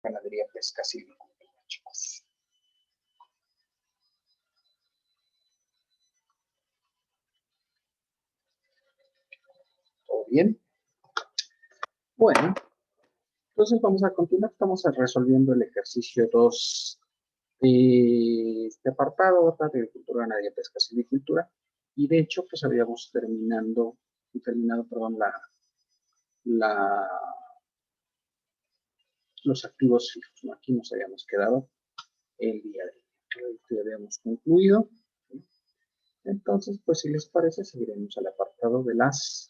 ganadería, pesca, silvicultura, chicos. ¿Todo bien? Bueno, entonces vamos a continuar. Estamos resolviendo el ejercicio 2 de este apartado, ¿verdad? De agricultura, ganadería, pesca, silvicultura. Y de hecho, pues habíamos terminado, perdón, los activos fijos, ¿no? Aquí nos habíamos quedado el día de hoy. Ya habíamos concluido. ¿Sí? Entonces, pues si les parece, seguiremos al apartado de las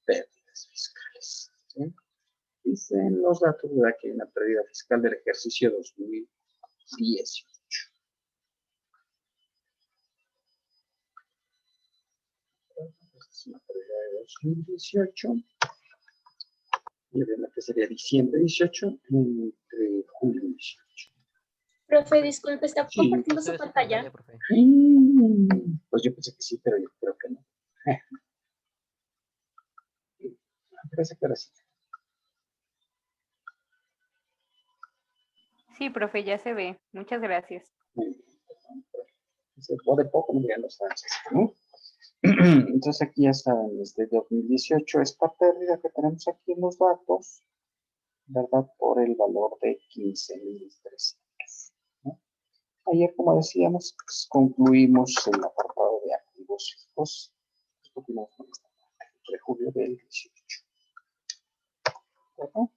pérdidas fiscales. ¿Sí? Dicen los datos de que hay una pérdida fiscal del ejercicio 2018. Esta es una pérdida de 2018. Y obviamente sería diciembre 18 entre julio 18. Profe, disculpe, ¿está Sí. compartiendo su pantalla? Pues yo pensé que sí, pero yo creo que no. Parece que ahora sí. Sí, profe, ya se ve. Muchas gracias. Se puede poco, miren los franceses, ¿no? Entonces aquí ya saben, desde 2018 esta pérdida que tenemos aquí en los datos, ¿verdad? Por el valor de 15.300. ¿No? Ayer, como decíamos, pues, concluimos el apartado de activos fijos. Pues, continuamos con esta parte de julio del 18. ¿Verdad?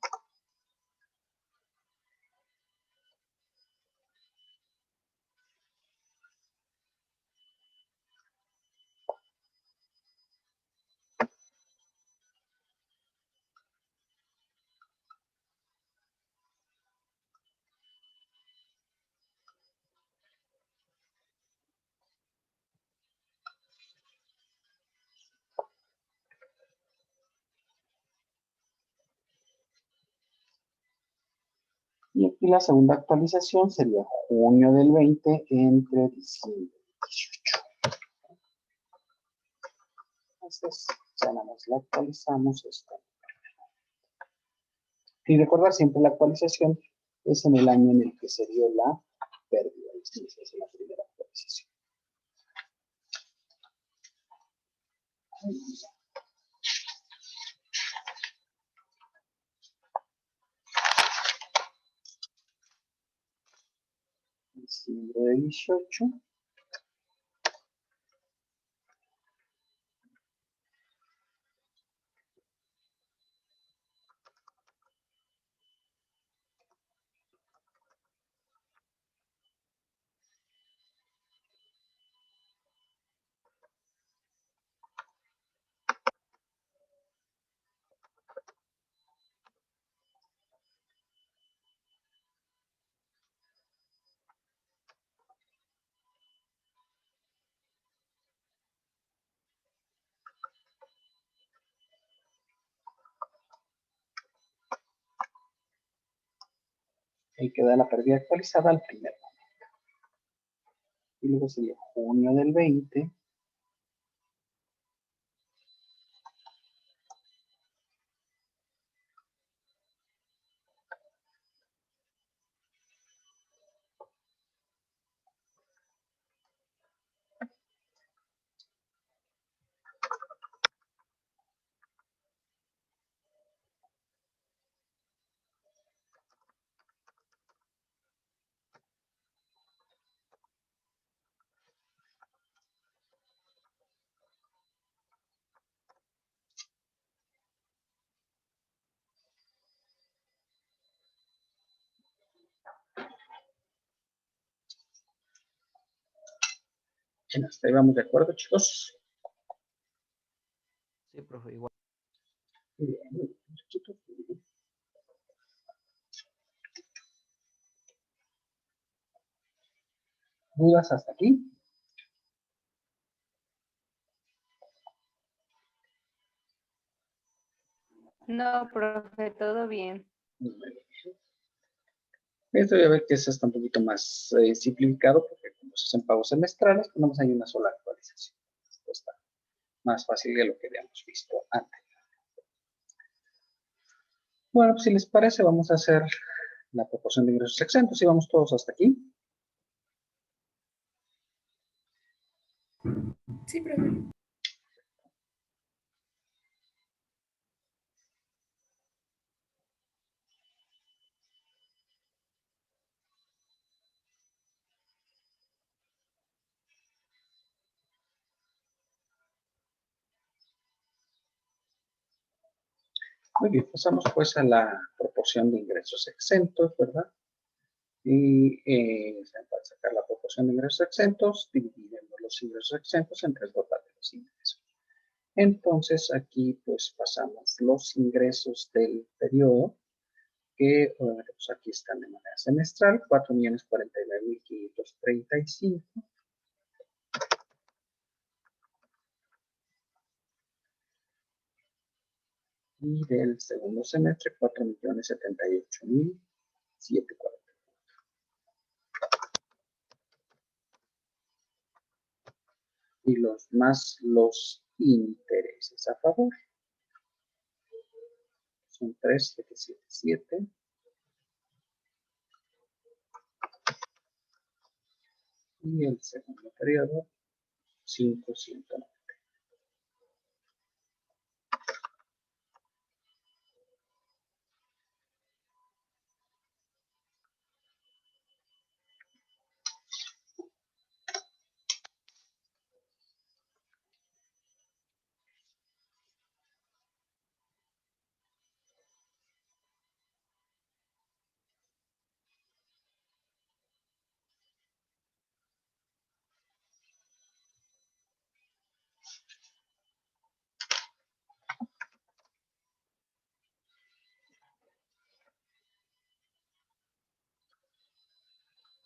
Y aquí la segunda actualización sería junio del 20 entre diciembre del 18. Entonces, ya nada más la actualizamos esta. Y recordar siempre la actualización es en el año en el que se dio la pérdida. Esa es la primera actualización. Diciembre de 18. Ahí queda la pérdida actualizada al primer momento. Y luego sería junio del 20. Bien, hasta ahí vamos de acuerdo, chicos. Sí, profe, igual. Bien, chicos. ¿Dudas hasta aquí? No, profe, todo bien. Esto ya ver que eso está un poquito más simplificado porque como se hacen pagos semestrales, tenemos ahí una sola actualización. Esto está más fácil de lo que habíamos visto antes. Bueno, pues si les parece, vamos a hacer La proporción de ingresos exentos, y vamos todos hasta aquí. Sí, profe. Muy bien, pasamos pues a la proporción de ingresos exentos, ¿verdad? Y para sacar la proporción de ingresos exentos, dividimos los ingresos exentos entre el total de los ingresos. Entonces aquí pues pasamos los ingresos del periodo, que obviamente pues aquí están de manera semestral, 4.049.535. Y del segundo semestre, 4.078.740. Y los intereses a favor son 3.777. Y el segundo periodo, 5.190.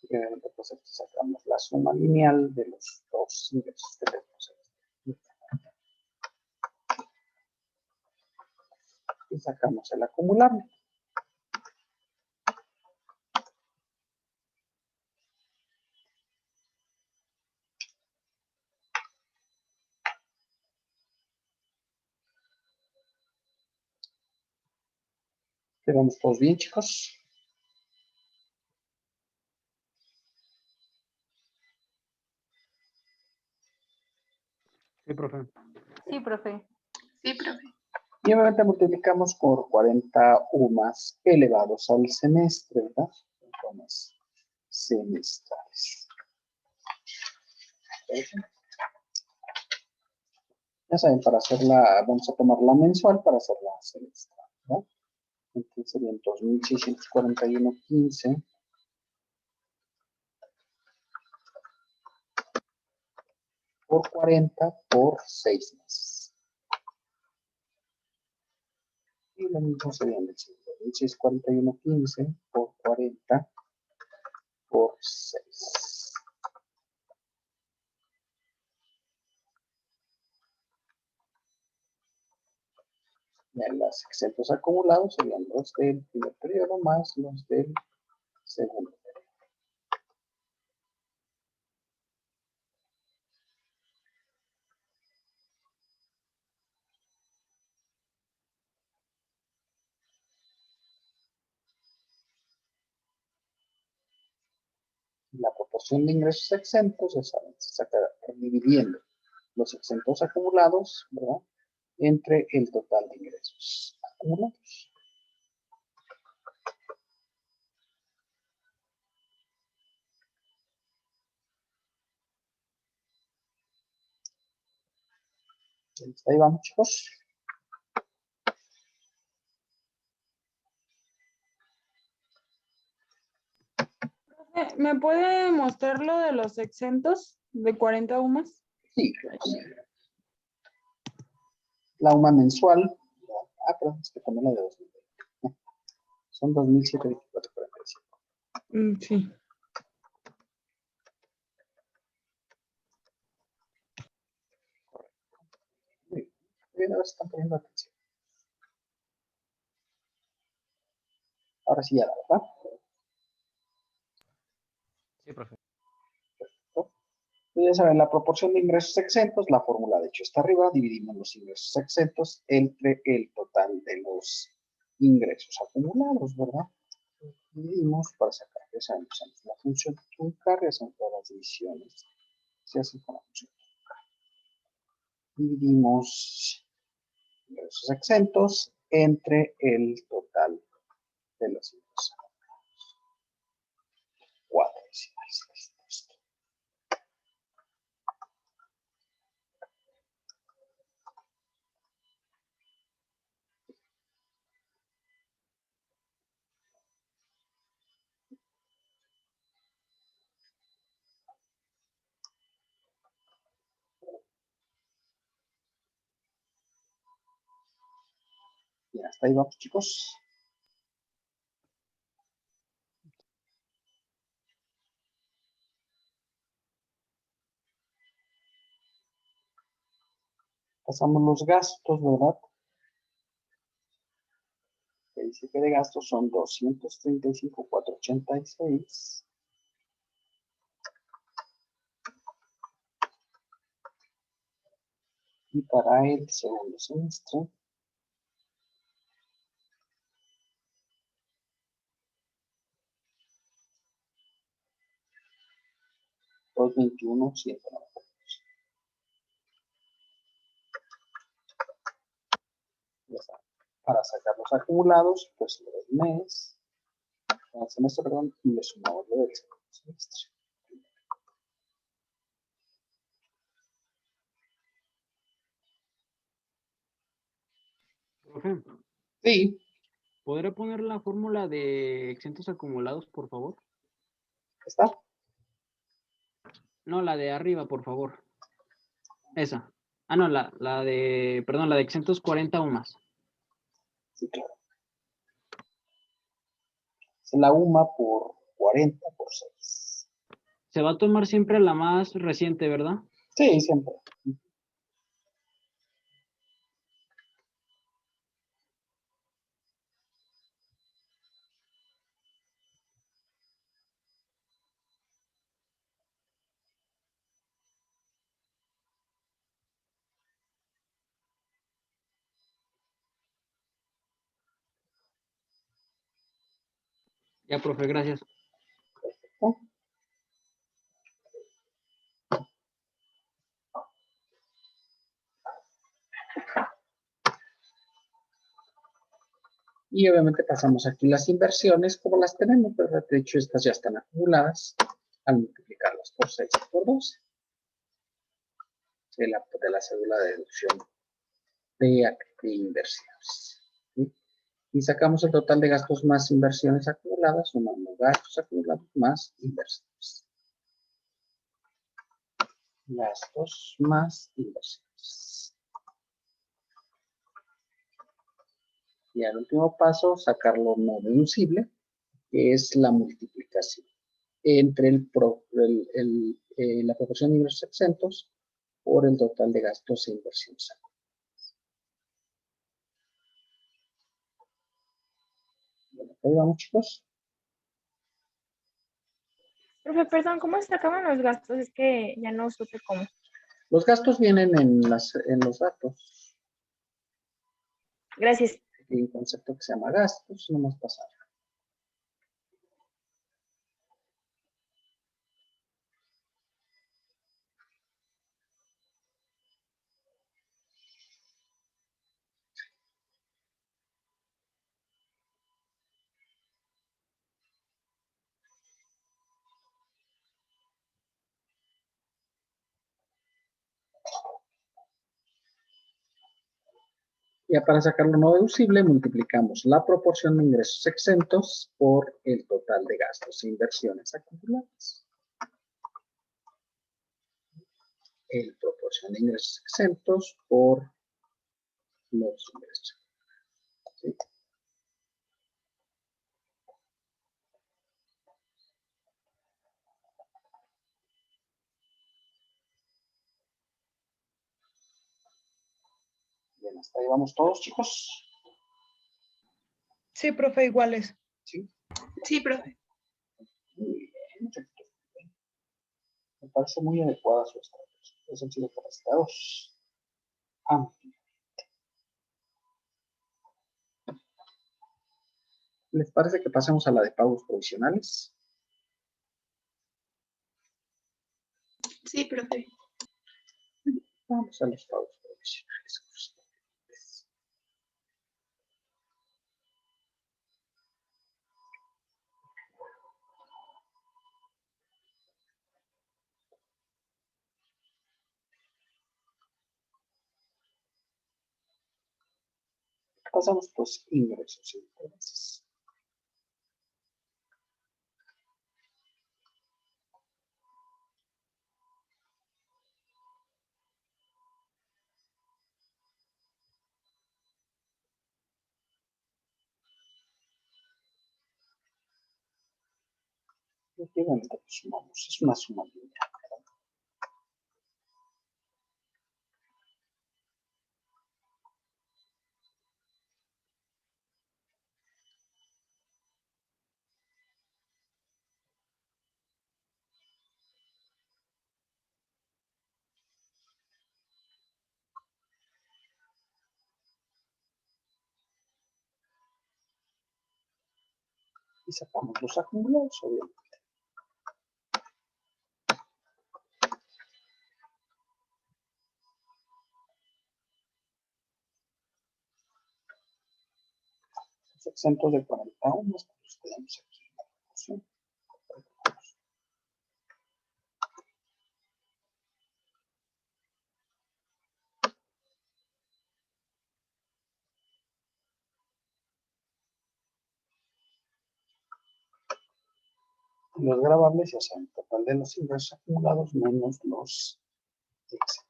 Y obviamente pues aquí sacamos la suma lineal de los dos ingresos que tenemos. Y sacamos el acumulable. Quedamos todos bien, chicos. Sí, profe. Sí, profe. Sí, profe. Y obviamente multiplicamos por 40 UMAS elevados al semestre, ¿verdad? UMAS semestrales. Ya saben, para hacerla, vamos a tomar la mensual para hacerla semestral, ¿verdad? Entonces serían 2.641.15 por 40 por 6 meses. Y lo mismo serían 2.641.15 por 40 por 6. Ya los exentos acumulados serían los del primer periodo más los del segundo periodo. La proporción de ingresos exentos, ya saben, se saca dividiendo los exentos acumulados, ¿verdad? Entre el total de ingresos acumulados. Ahí vamos, chicos. ¿Me puede mostrar lo de los exentos de 40 UMAS? Sí, claro. La UMA mensual. Perdón, es que tomé la de 2020. Son 2.724.45. Sí. Muy bien, ahora están poniendo atención. Ahora sí ya, ¿verdad? Sí, profe. Perfecto. Ya saben, la proporción de ingresos exentos, la fórmula de hecho está arriba, dividimos los ingresos exentos entre el total de los ingresos acumulados, ¿verdad? Dividimos para sacar, ya sabemos, usamos la función truncar y hacemos todas las divisiones. Se hace con la función truncar. Dividimos esos exentos entre el total de los ingresos. 4 decimales. Bien, hasta ahí vamos, chicos. Pasamos los gastos, ¿verdad? El dice que de gastos son 235,486. Y para el segundo semestre, 221,190. Ya está. Para sacar los acumulados, pues lo del mes, cada semestre, perdón, y le sumamos lo del segundo semestre. Profe, Sí, ¿podré poner la fórmula de exentos acumulados, por favor? está. No, la de arriba, por favor. Esa. Ah, no, perdón, la de exentos 40 o más. Sí, claro. Se la UMA por 40 por 6. Se va a tomar siempre la más reciente, ¿verdad? Sí, siempre. Ya, profe, gracias. ¿No? Y obviamente pasamos aquí las inversiones como las tenemos, ¿verdad? De hecho, estas ya están acumuladas al multiplicarlas por 6 y por 12. De la cédula de deducción de inversiones. ¿Sí? Y sacamos el total de gastos más inversiones acumuladas, sumamos gastos acumulados más inversiones. Gastos más inversiones. Y al último paso, sacar lo no deducible, que es la multiplicación entre la proporción de ingresos exentos por el total de gastos e inversiones. Bueno, ahí vamos, chicos. Profe, perdón, ¿cómo se acaban los gastos? Es que ya no supe cómo. Los gastos vienen en los datos. Gracias. Hay un concepto que se llama gastos, no más pasar. Ya para sacar lo no deducible, multiplicamos la proporción de ingresos exentos por el total de gastos e inversiones acumuladas. El proporción de ingresos exentos por los ingresos. ¿Sí? Bien, hasta ahí vamos todos, chicos. Sí, profe, iguales. Sí. Sí, profe. Muy bien, muchachitos. Me parece muy adecuada su estrategia. Pues han sido capacitados ampliamente. ¿Les parece que pasemos a la de pagos provisionales? Sí, profe. Vamos a los pagos provisionales correspondientes. Pasamos pues ingresos y intereses. Efectivamente, pues, sumamos, es una suma lineal. Y sacamos los acumulados, obviamente. Los exentos de 41, los tenemos aquí en la proporción. Los gravables, ya saben, total de los ingresos acumulados menos los exentos.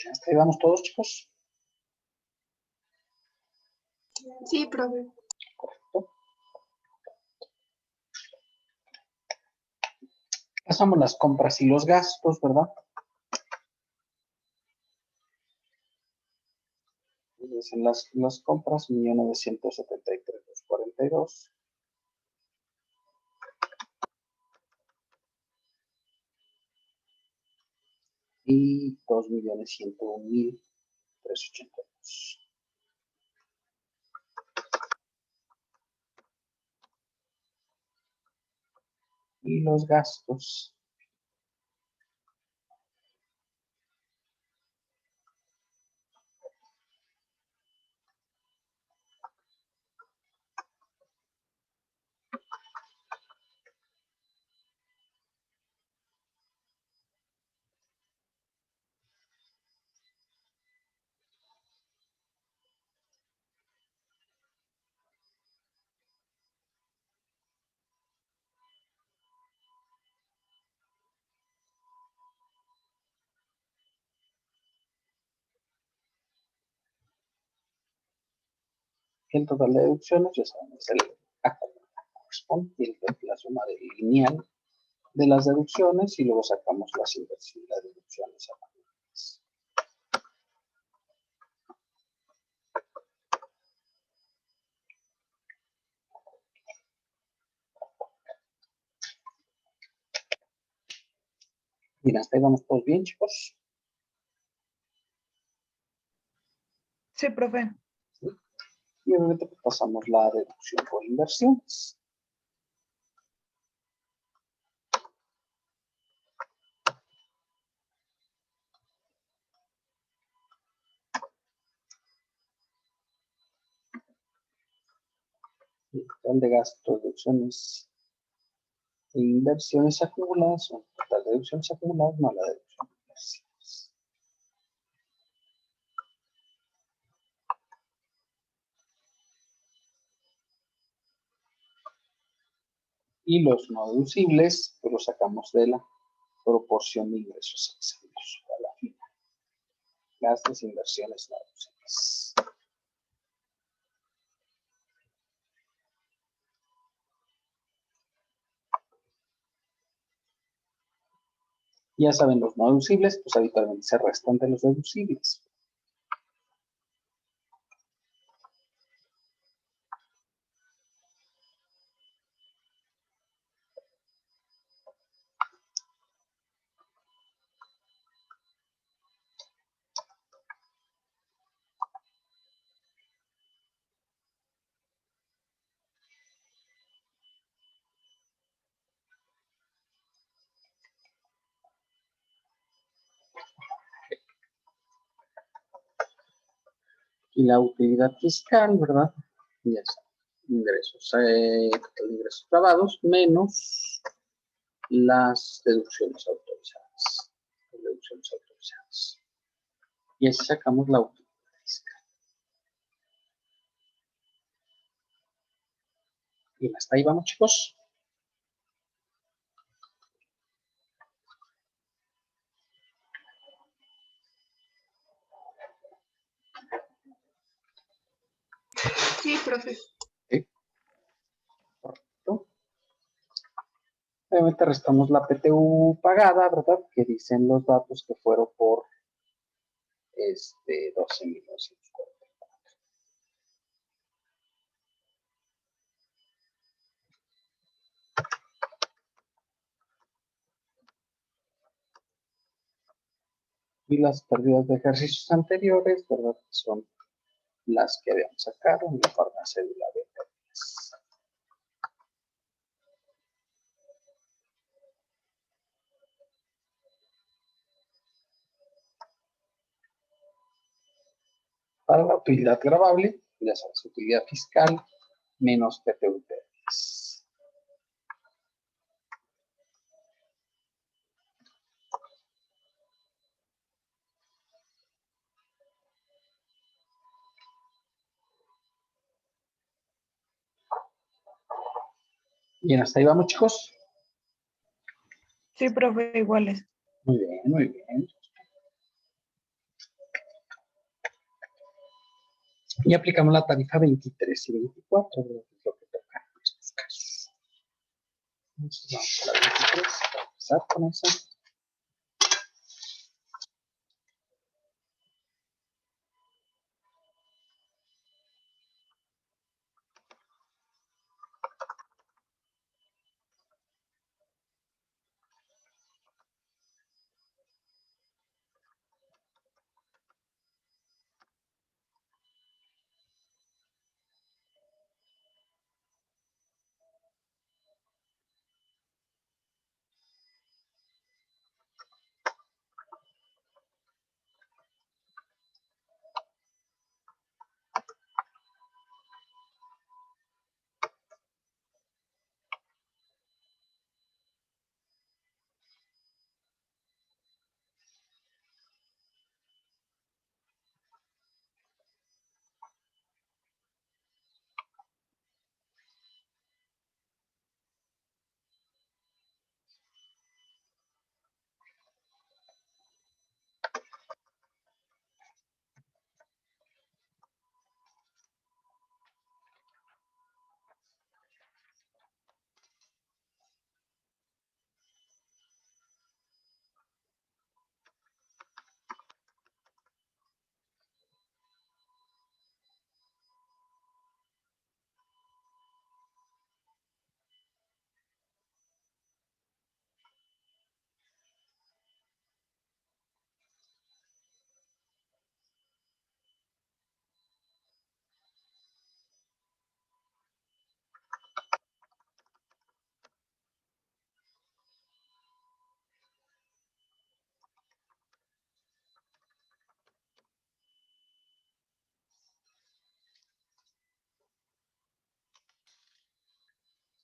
Ya hasta ahí vamos todos, chicos. Sí, profe. Correcto. Pasamos las compras y los gastos, ¿verdad? Entonces, en las compras, 1.973.242. Y 2.101.382. Y los gastos. El total de deducciones, ya saben, es el acumulado correspondiente, la suma lineal de las deducciones y luego sacamos las deducciones acumuladas. Bien, hasta ahí vamos todos bien, chicos. Sí, profe. Y obviamente pues, pasamos la deducción por inversiones. El total de gastos, deducciones e inversiones acumuladas son total de deducciones acumuladas más la deducción de inversiones. Y los no deducibles, pues los sacamos de la proporción de ingresos exentos a la final. Gastos e inversiones no deducibles. Ya saben, los no deducibles, pues habitualmente se restan de los deducibles. Y la utilidad fiscal, ¿verdad? Ya está. Ingresos, total de ingresos grabados menos las deducciones autorizadas. Las deducciones autorizadas. Y así sacamos la utilidad fiscal. Bien, hasta ahí vamos, chicos. Sí, profe. Correcto. Obviamente restamos la PTU pagada, ¿verdad? Que dicen los datos que fueron por 12.940. Y las pérdidas de ejercicios anteriores, ¿verdad? Que son las que habíamos sacado en la forma cédula de pérdidas. Para la utilidad grabable, ya sabes, utilidad fiscal menos PTU pérdidas. Bien, hasta ahí vamos, chicos. Sí, profe, iguales. Muy bien, muy bien. Y aplicamos la tarifa 23 y 24, ¿verdad? Es lo que toca en estos casos. Entonces vamos a la 23, para empezar con esa.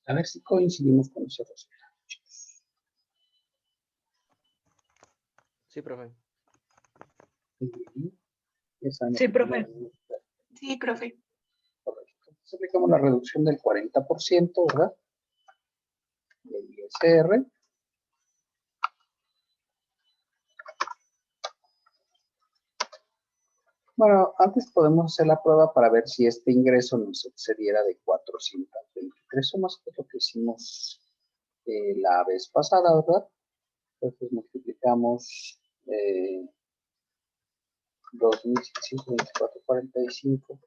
A ver si coincidimos con ese resultado. Sí, profe. Muy bien. Ya sabemos Sí, que profe. tenemos- Sí, profe. Correcto. Entonces aplicamos la reducción del 40%, ¿verdad? Del ISR. Bueno, antes podemos hacer la prueba para ver si este ingreso nos excediera de 423 sumas, que es lo que hicimos la vez pasada, ¿verdad? Entonces multiplicamos 2.624.45.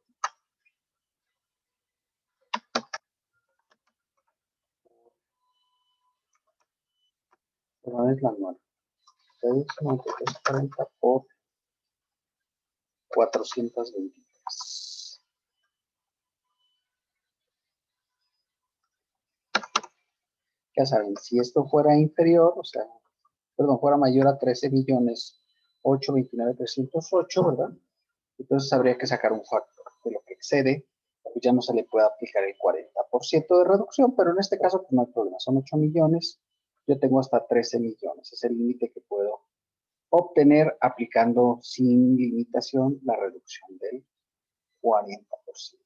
Pero es la anual. 693.40 por 423. Ya saben, si esto fuera inferior, o sea, perdón, fuera mayor a 13.829.308, ¿verdad? Entonces habría que sacar un factor de lo que excede, pues ya no se le puede aplicar el 40% de reducción, pero en este caso pues no hay problema, son 8 millones, yo tengo hasta 13 millones, es el límite que puedo obtener aplicando sin limitación la reducción del 40%. ¿De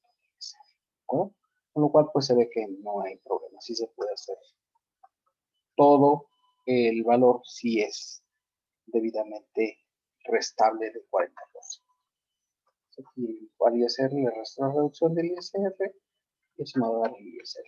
acuerdo? Con lo cual pues se ve que no hay problema, sí se puede hacer todo el valor si es debidamente restable del 40%. Aquí al ISR le resto la reducción del ISR y eso me va a dar el ISR.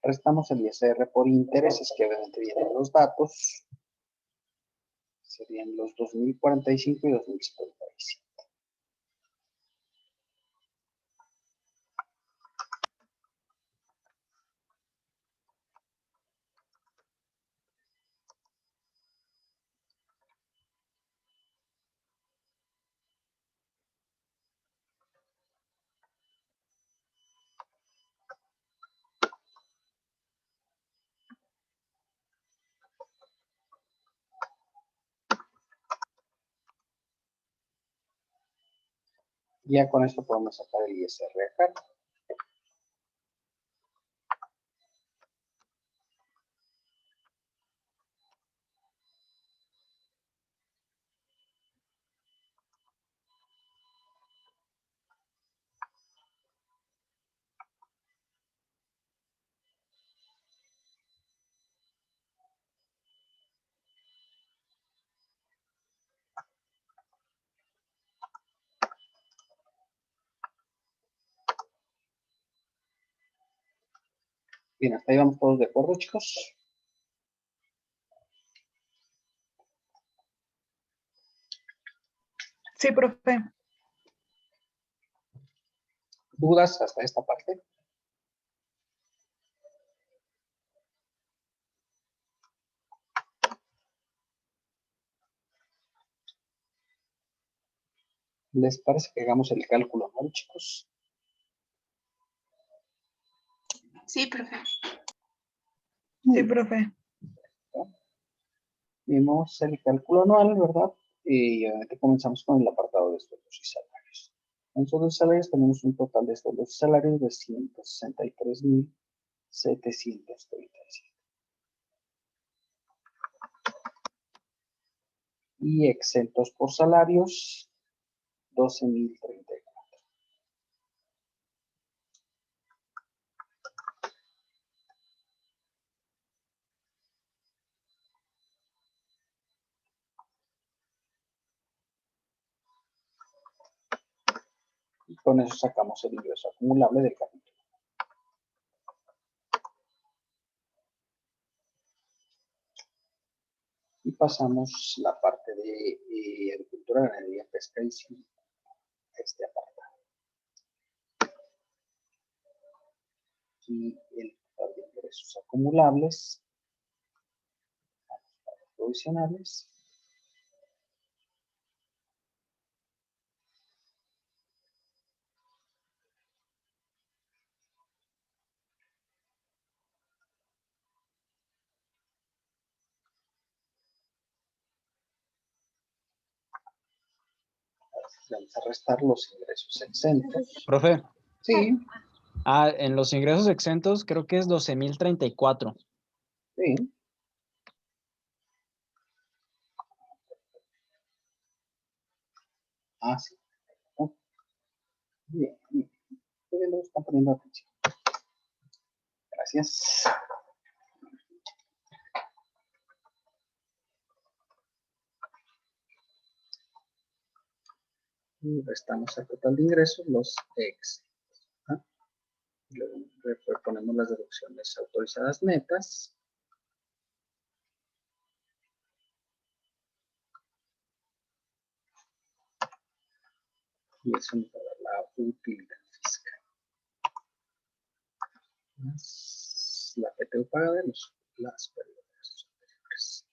Restamos el ISR por intereses, que obviamente vienen los datos. Serían los 2045 y 2055. Ya con esto podemos sacar el ISR acá. Bien, hasta ahí vamos todos de acuerdo, chicos. Sí, profe. ¿Dudas hasta esta parte? ¿Les parece que hagamos el cálculo, no, chicos? Sí, profe. Sí, profe. Vimos el cálculo anual, ¿verdad? Y obviamente comenzamos con el apartado de sueldos y salarios. En sueldos y salarios tenemos un total de sueldos y salarios de 163.737. Y exentos por salarios, 12.034. Y con eso sacamos el ingreso acumulable del capítulo. Y pasamos la parte de agricultura, ganadería, pesca y sin este apartado. Aquí el total de ingresos acumulables, provisionales. Vamos a restar los ingresos exentos. Profe, Sí, en los ingresos exentos creo que es 12.034. sí. Ah, sí. Oh, bien, bien. Estoy viendo que están poniendo atención. Gracias. Y restamos al total de ingresos los exentos. ¿Ah? Luego ponemos las deducciones autorizadas netas. Y eso nos va a dar la utilidad fiscal. Más la PTU paga de las pérdidas anteriores.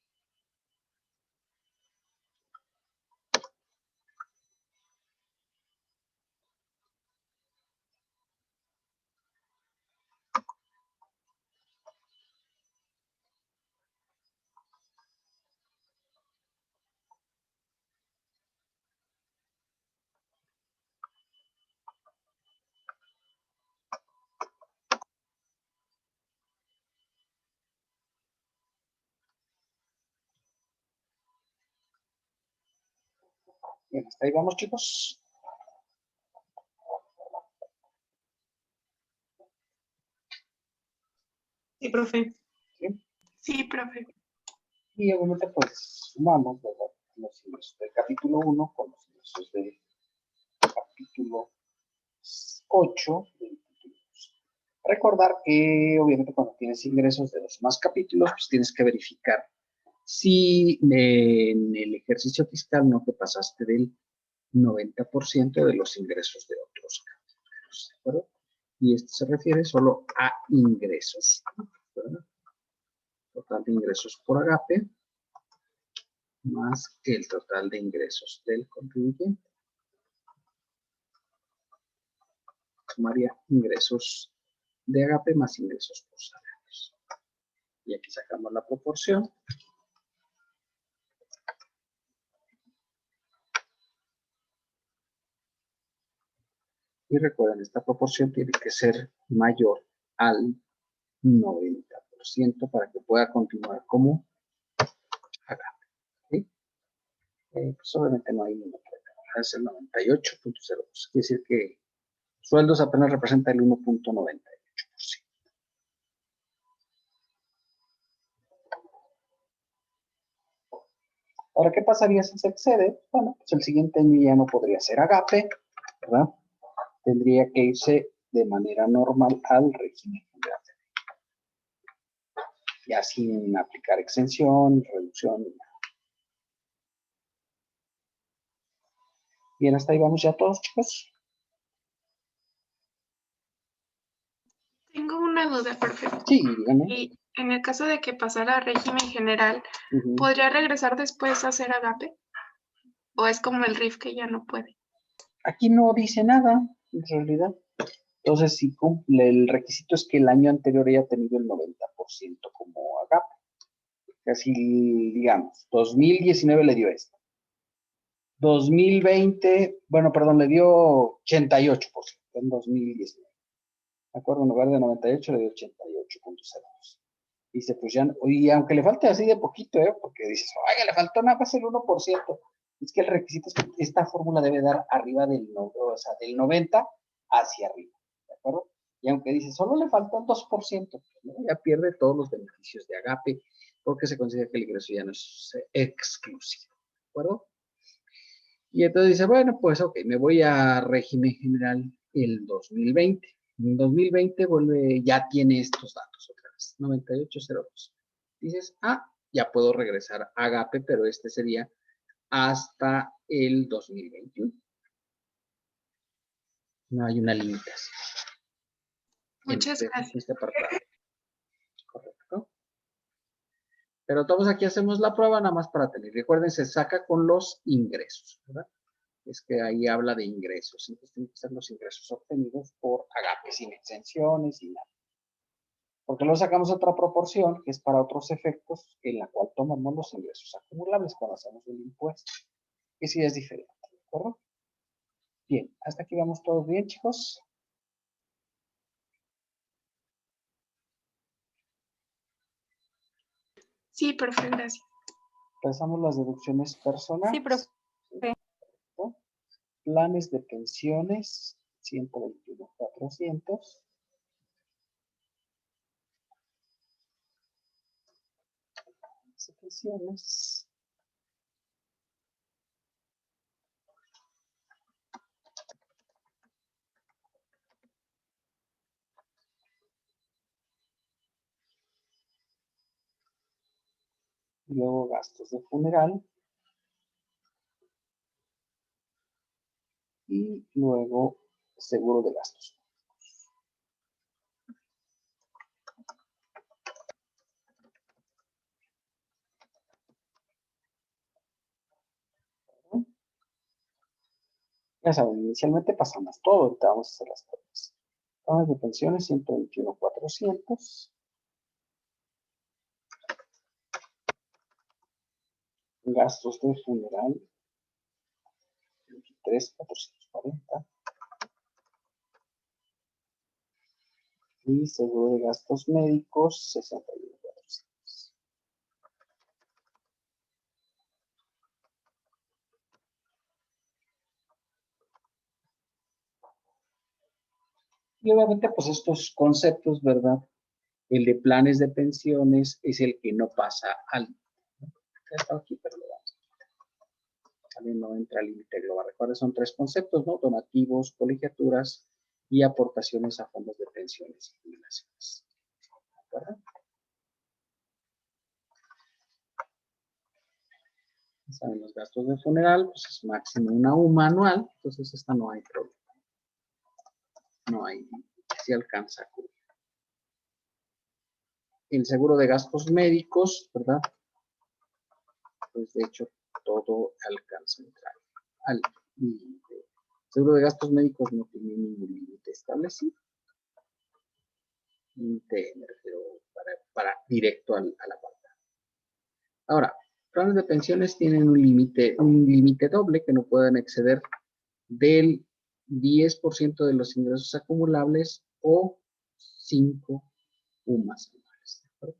Bien, hasta ahí vamos, chicos. Sí, profe. ¿Sí? Sí, profe. Y obviamente pues sumamos, ¿verdad?, los ingresos del capítulo 1 con los ingresos del capítulo 8 del título 2. Recordar que obviamente cuando tienes ingresos de los demás capítulos, pues tienes que verificar si en el ejercicio fiscal no te pasaste del 90% de los ingresos de otros capítulos, ¿de acuerdo? Y esto se refiere solo a ingresos, ¿verdad? Total de ingresos por agape más el total de ingresos del contribuyente. Sumaría ingresos de agape más ingresos por salarios. Y aquí sacamos la proporción. Y recuerden, esta proporción tiene que ser mayor al 90% para que pueda continuar como agape. ¿Sí? Pues obviamente no hay ningún problema. Es el 98.02. Quiere decir que sueldos apenas representa el 1.98%. Ahora, ¿qué pasaría si se excede? Bueno, pues el siguiente año ya no podría ser agape, ¿verdad? Tendría que irse de manera normal al régimen general. Ya sin aplicar exención, reducción, ni nada. Bien, hasta ahí vamos ya todos, chicos. Tengo una duda, profe. Sí, dígame. Y en el caso de que pasara a régimen general, Ujú. ¿podría regresar después a hacer agape? ¿O es como el RIF que ya no puede? Aquí no dice nada, en realidad. Entonces, si cumple, el requisito es que el año anterior haya tenido el 90% como agape. Así, digamos, 2019 le dio esto. 2020, bueno, perdón, le dio 88% en 2019. ¿De acuerdo? En lugar de 98 le dio 88.02. Dice, pues ya, y aunque le falte así de poquito, porque dices, oiga, le faltó nada más el 1%. Es que el requisito es que esta fórmula debe dar arriba del, o sea, del 90 hacia arriba, ¿de acuerdo? Y aunque dice, solo le faltó el 2%, ¿no? Ya pierde todos los beneficios de agape, porque se considera que el ingreso ya no es exclusivo, ¿de acuerdo? Y entonces dice, bueno, pues ok, me voy a régimen general el 2020. En 2020 vuelve, ya tiene estos datos otra vez, 9802. Dices, ya puedo regresar a agape, pero este sería hasta el 2021. No hay una limitación. Muchas gracias. Este apartado. Correcto. Pero todos aquí hacemos la prueba nada más para tener. Recuerden, se saca con los ingresos, ¿verdad? Es que ahí habla de ingresos. Entonces tienen que ser los ingresos obtenidos por agape, sin exenciones y nada. Porque luego sacamos otra proporción, que es para otros efectos, en la cual tomamos los ingresos acumulables cuando hacemos el impuesto. Que sí es diferente, ¿de acuerdo? Bien, hasta aquí vamos todos bien, chicos. Sí, profe, gracias. Pasamos las deducciones personales. Sí, profe. ¿No? Planes de pensiones, 121,400. Pensiones. Y luego gastos de funeral. Y luego seguro de gastos. Ya saben, inicialmente pasamos todo, ahorita vamos a hacer las pruebas. Planes de pensiones, 121,400. Gastos de funeral, 23,440. Y seguro de gastos médicos, 61,400. Y obviamente, pues estos conceptos, ¿verdad? El de planes de pensiones es el que no pasa al... Está aquí, pero lo vamos a quitar. También no entra al límite global. Recuerda, son tres conceptos, ¿no? Donativos, colegiaturas y aportaciones a fondos de pensiones y jubilaciones. ¿De acuerdo? Saben, los gastos de funeral, pues es máximo una UMA anual, entonces esta no hay problema. No hay, si alcanza a cubrir. El seguro de gastos médicos, ¿verdad? Pues de hecho todo alcanza a entrar al límite. El seguro de gastos médicos no tiene ningún límite establecido. Límite, me refiero, para directo a la parte. Ahora, planes de pensiones tienen un límite doble que no pueden exceder del 10% de los ingresos acumulables o 5 UMAs anuales. ¿De acuerdo?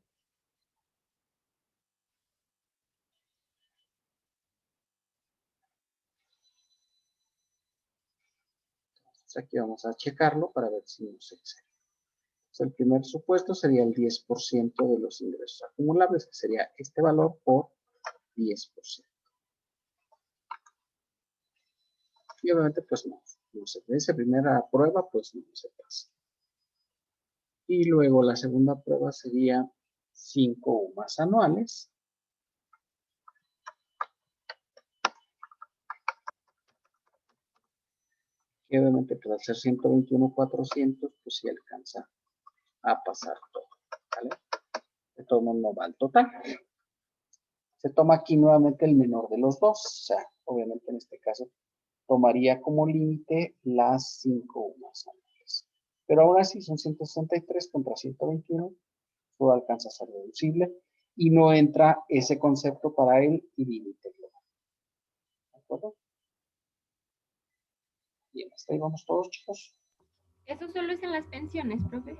Entonces aquí vamos a checarlo para ver si nos excede. Entonces, el primer supuesto sería el 10% de los ingresos acumulables, que sería este valor por 10%. Y obviamente, pues no se de esa primera prueba, pues no se pasa. Y luego la segunda prueba sería 5 UMAs anuales. Y obviamente, pues al ser 121,400, pues sí alcanza a pasar todo. ¿Vale? De todo no va al total. Se toma aquí nuevamente el menor de los dos. O sea, obviamente en este caso tomaría como límite las 5 UMAs anuales. Pero aún así son 163 contra 121. Todo alcanza a ser deducible. Y no entra ese concepto para el límite global. ¿De acuerdo? Bien, hasta ahí vamos todos, chicos. Eso solo es en las pensiones, profe.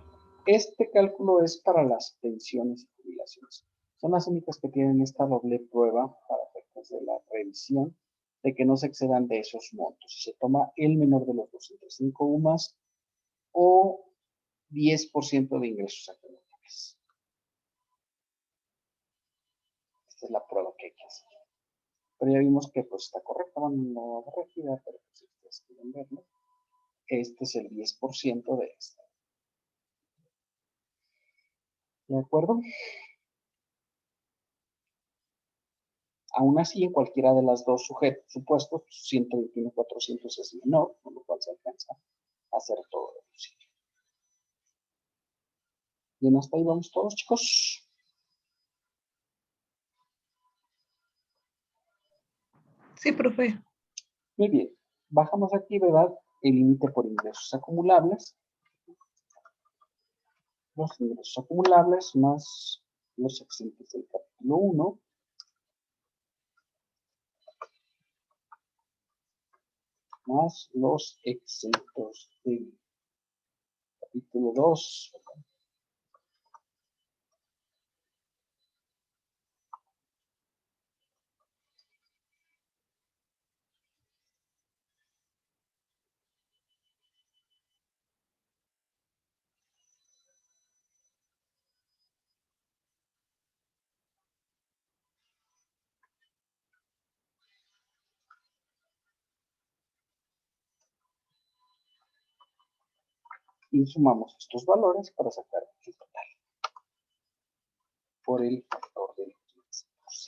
Este cálculo es para las pensiones y jubilaciones. Son las únicas que tienen esta doble prueba para efectos de la revisión de que no se excedan de esos montos. Se toma el menor de los dos, entre 5 UMAs o 10% de ingresos acumulables. Esta es la prueba que hay que hacer. Pero ya vimos que pues está correcta, bueno, no corregida, pero pues, si ustedes quieren verlo, este es el 10% de esta. ¿De acuerdo? Aún así, en cualquiera de las dos supuestos, 121,400 es menor, con lo cual se alcanza a hacer todo deducible. Bien, hasta ahí vamos todos, chicos. Sí, profe. Muy bien. Bajamos aquí, ¿verdad? El límite por ingresos acumulables. Los ingresos acumulables más los exentos del capítulo 1. Más los exentos del capítulo 2. Y sumamos estos valores para sacar el total por el factor del 15%.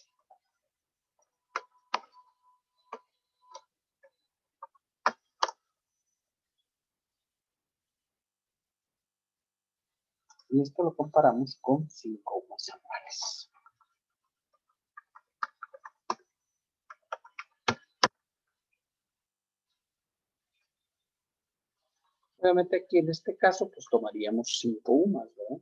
Y esto lo comparamos con 5 UMAS anuales. Obviamente aquí en este caso, pues tomaríamos 5 UMAS, ¿verdad?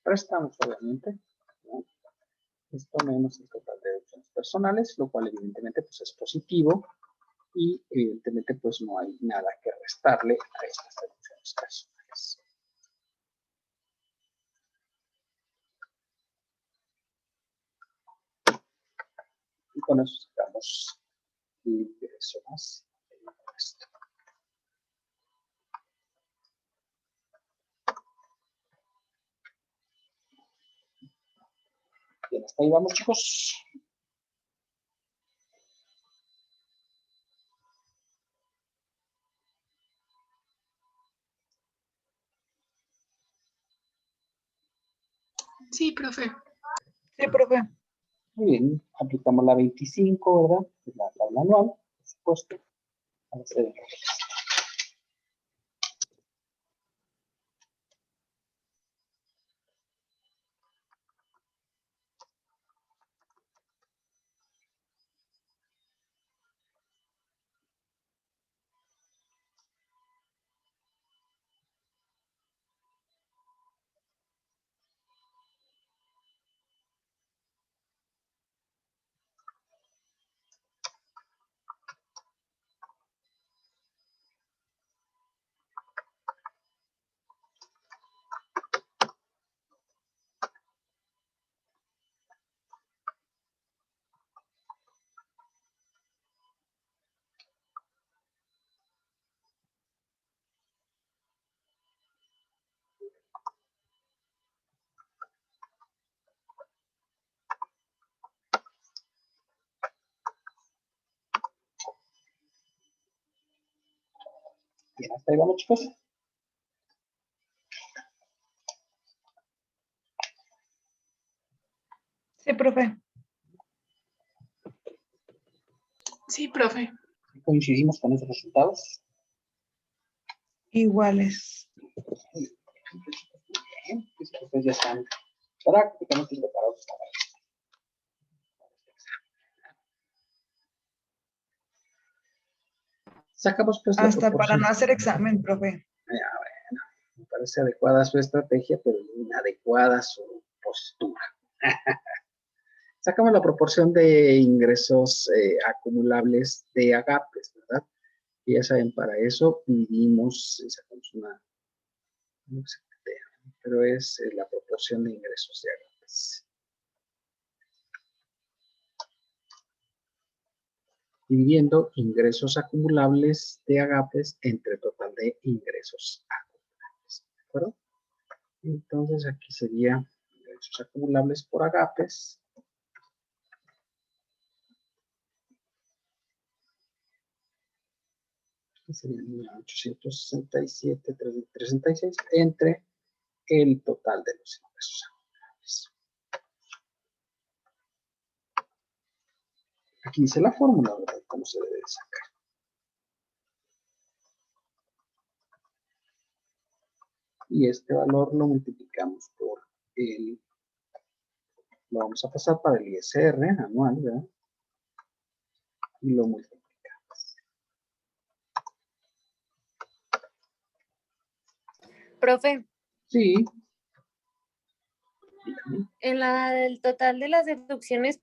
Restamos, obviamente, ¿no? Esto menos el total de deducciones personales, lo cual evidentemente pues, es positivo y evidentemente pues no hay nada que restarle a estas deducciones personales. Y con eso sacamos el ingreso más el impuesto. Bien, hasta ahí vamos, chicos. Sí, profe. Sí, profe. Muy bien, aplicamos la 25, ¿verdad? Que es la tabla anual, por supuesto. Para hacer el registro. Bien, hasta ahí vamos, chicos. Sí, profe. Sí, profe. Coincidimos con esos resultados. Iguales. Bien, pues ustedes ya están prácticamente preparados para esto. Sacamos pues la Hasta para proporción. no hacer examen, profe. Bueno, me parece adecuada su estrategia, pero inadecuada su postura. Sacamos la proporción de ingresos acumulables de agapes, ¿verdad? Y ya saben, para eso dividimos, sacamos una, no sé qué sea, pero es la proporción de ingresos de agapes. Dividiendo ingresos acumulables de agapes entre total de ingresos acumulables, ¿de acuerdo? Entonces aquí sería ingresos acumulables por agapes. Que serían 1867, 366 entre el total de los ingresos acumulables. Aquí dice la fórmula, ¿verdad? ¿Cómo se debe sacar? Y este valor lo multiplicamos por el, lo vamos a pasar para el ISR anual, ¿verdad? Y lo multiplicamos. Profe, Sí. Dígame. en la del total de las deducciones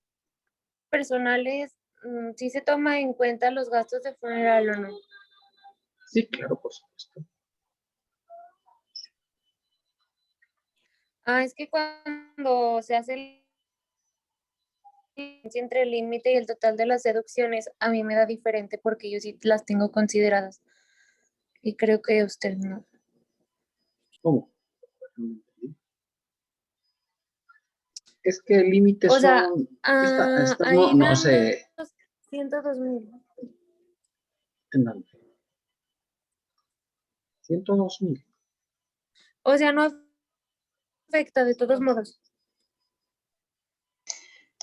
personales, ¿sí se toma en cuenta los gastos de funeral o no? Sí, claro, por supuesto. Ah, es que cuando se hace el entre el límite y el total de las deducciones, a mí me da diferente porque yo sí las tengo consideradas. Y creo que usted no. ¿Cómo? Es que el límite O sea, son... ahí no dan sé. los 102,000. ¿En dónde? 102,000. O sea, no afecta de todos modos.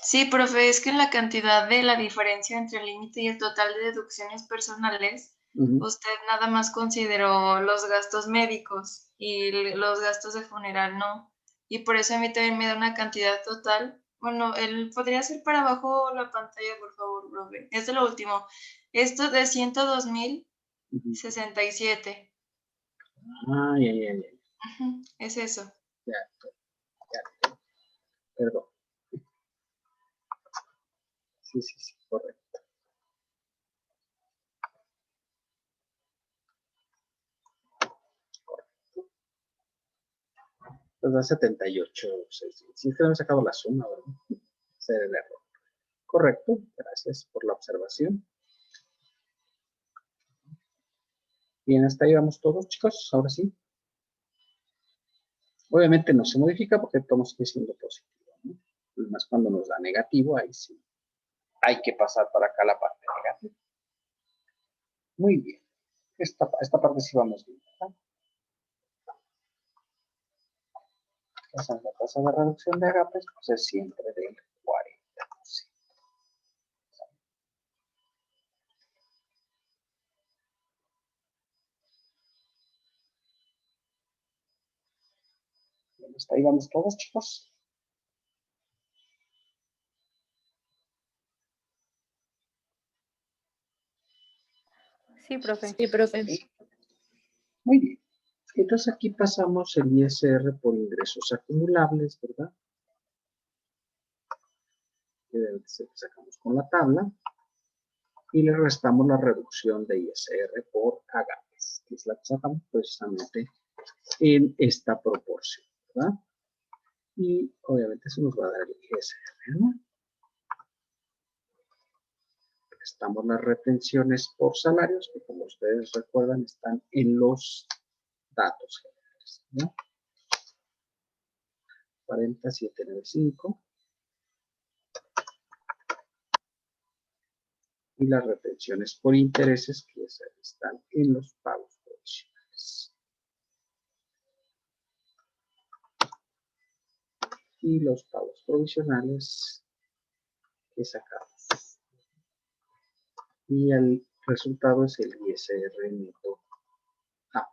Sí, profe, es que en la cantidad de la diferencia entre el límite y el total de deducciones personales, Ujú. usted nada más consideró los gastos médicos y los gastos de funeral no. Y por eso a mí también me da una cantidad total. Bueno, él podría ser para abajo la pantalla, por favor, profe. Es de lo último. Esto de 102,067. Ay, ay, ay, ay. Ujú, es eso. Ya, perdón. Sí, correcto. Pues da 78. Sí, es que no he sacado la suma, ¿verdad? Ese era el error. Correcto, gracias por la observación. Bien, hasta ahí vamos todos, chicos. Ahora sí. Obviamente no se modifica porque todo sigue siendo positivo, ¿no? Más cuando nos da negativo, ahí sí. Hay que pasar para acá la parte negativa. Muy bien. Esta parte sí vamos bien, ¿verdad? La tasa de reducción de agapes pues es siempre del 40%. Bien, hasta ahí vamos todos, chicos. Sí, profe. Sí, profe. Muy bien. Entonces aquí pasamos el ISR por ingresos acumulables, ¿verdad? Que sacamos con la tabla. Y le restamos la reducción de ISR por agapes, que es la que sacamos precisamente en esta proporción, ¿verdad? Y obviamente eso nos va a dar el ISR, ¿no? Restamos las retenciones por salarios, que como ustedes recuerdan están en los datos generales, ¿no? 4795. Y las retenciones por intereses que están en los pagos provisionales. Y los pagos provisionales que sacamos. Y el resultado es el ISR neto A.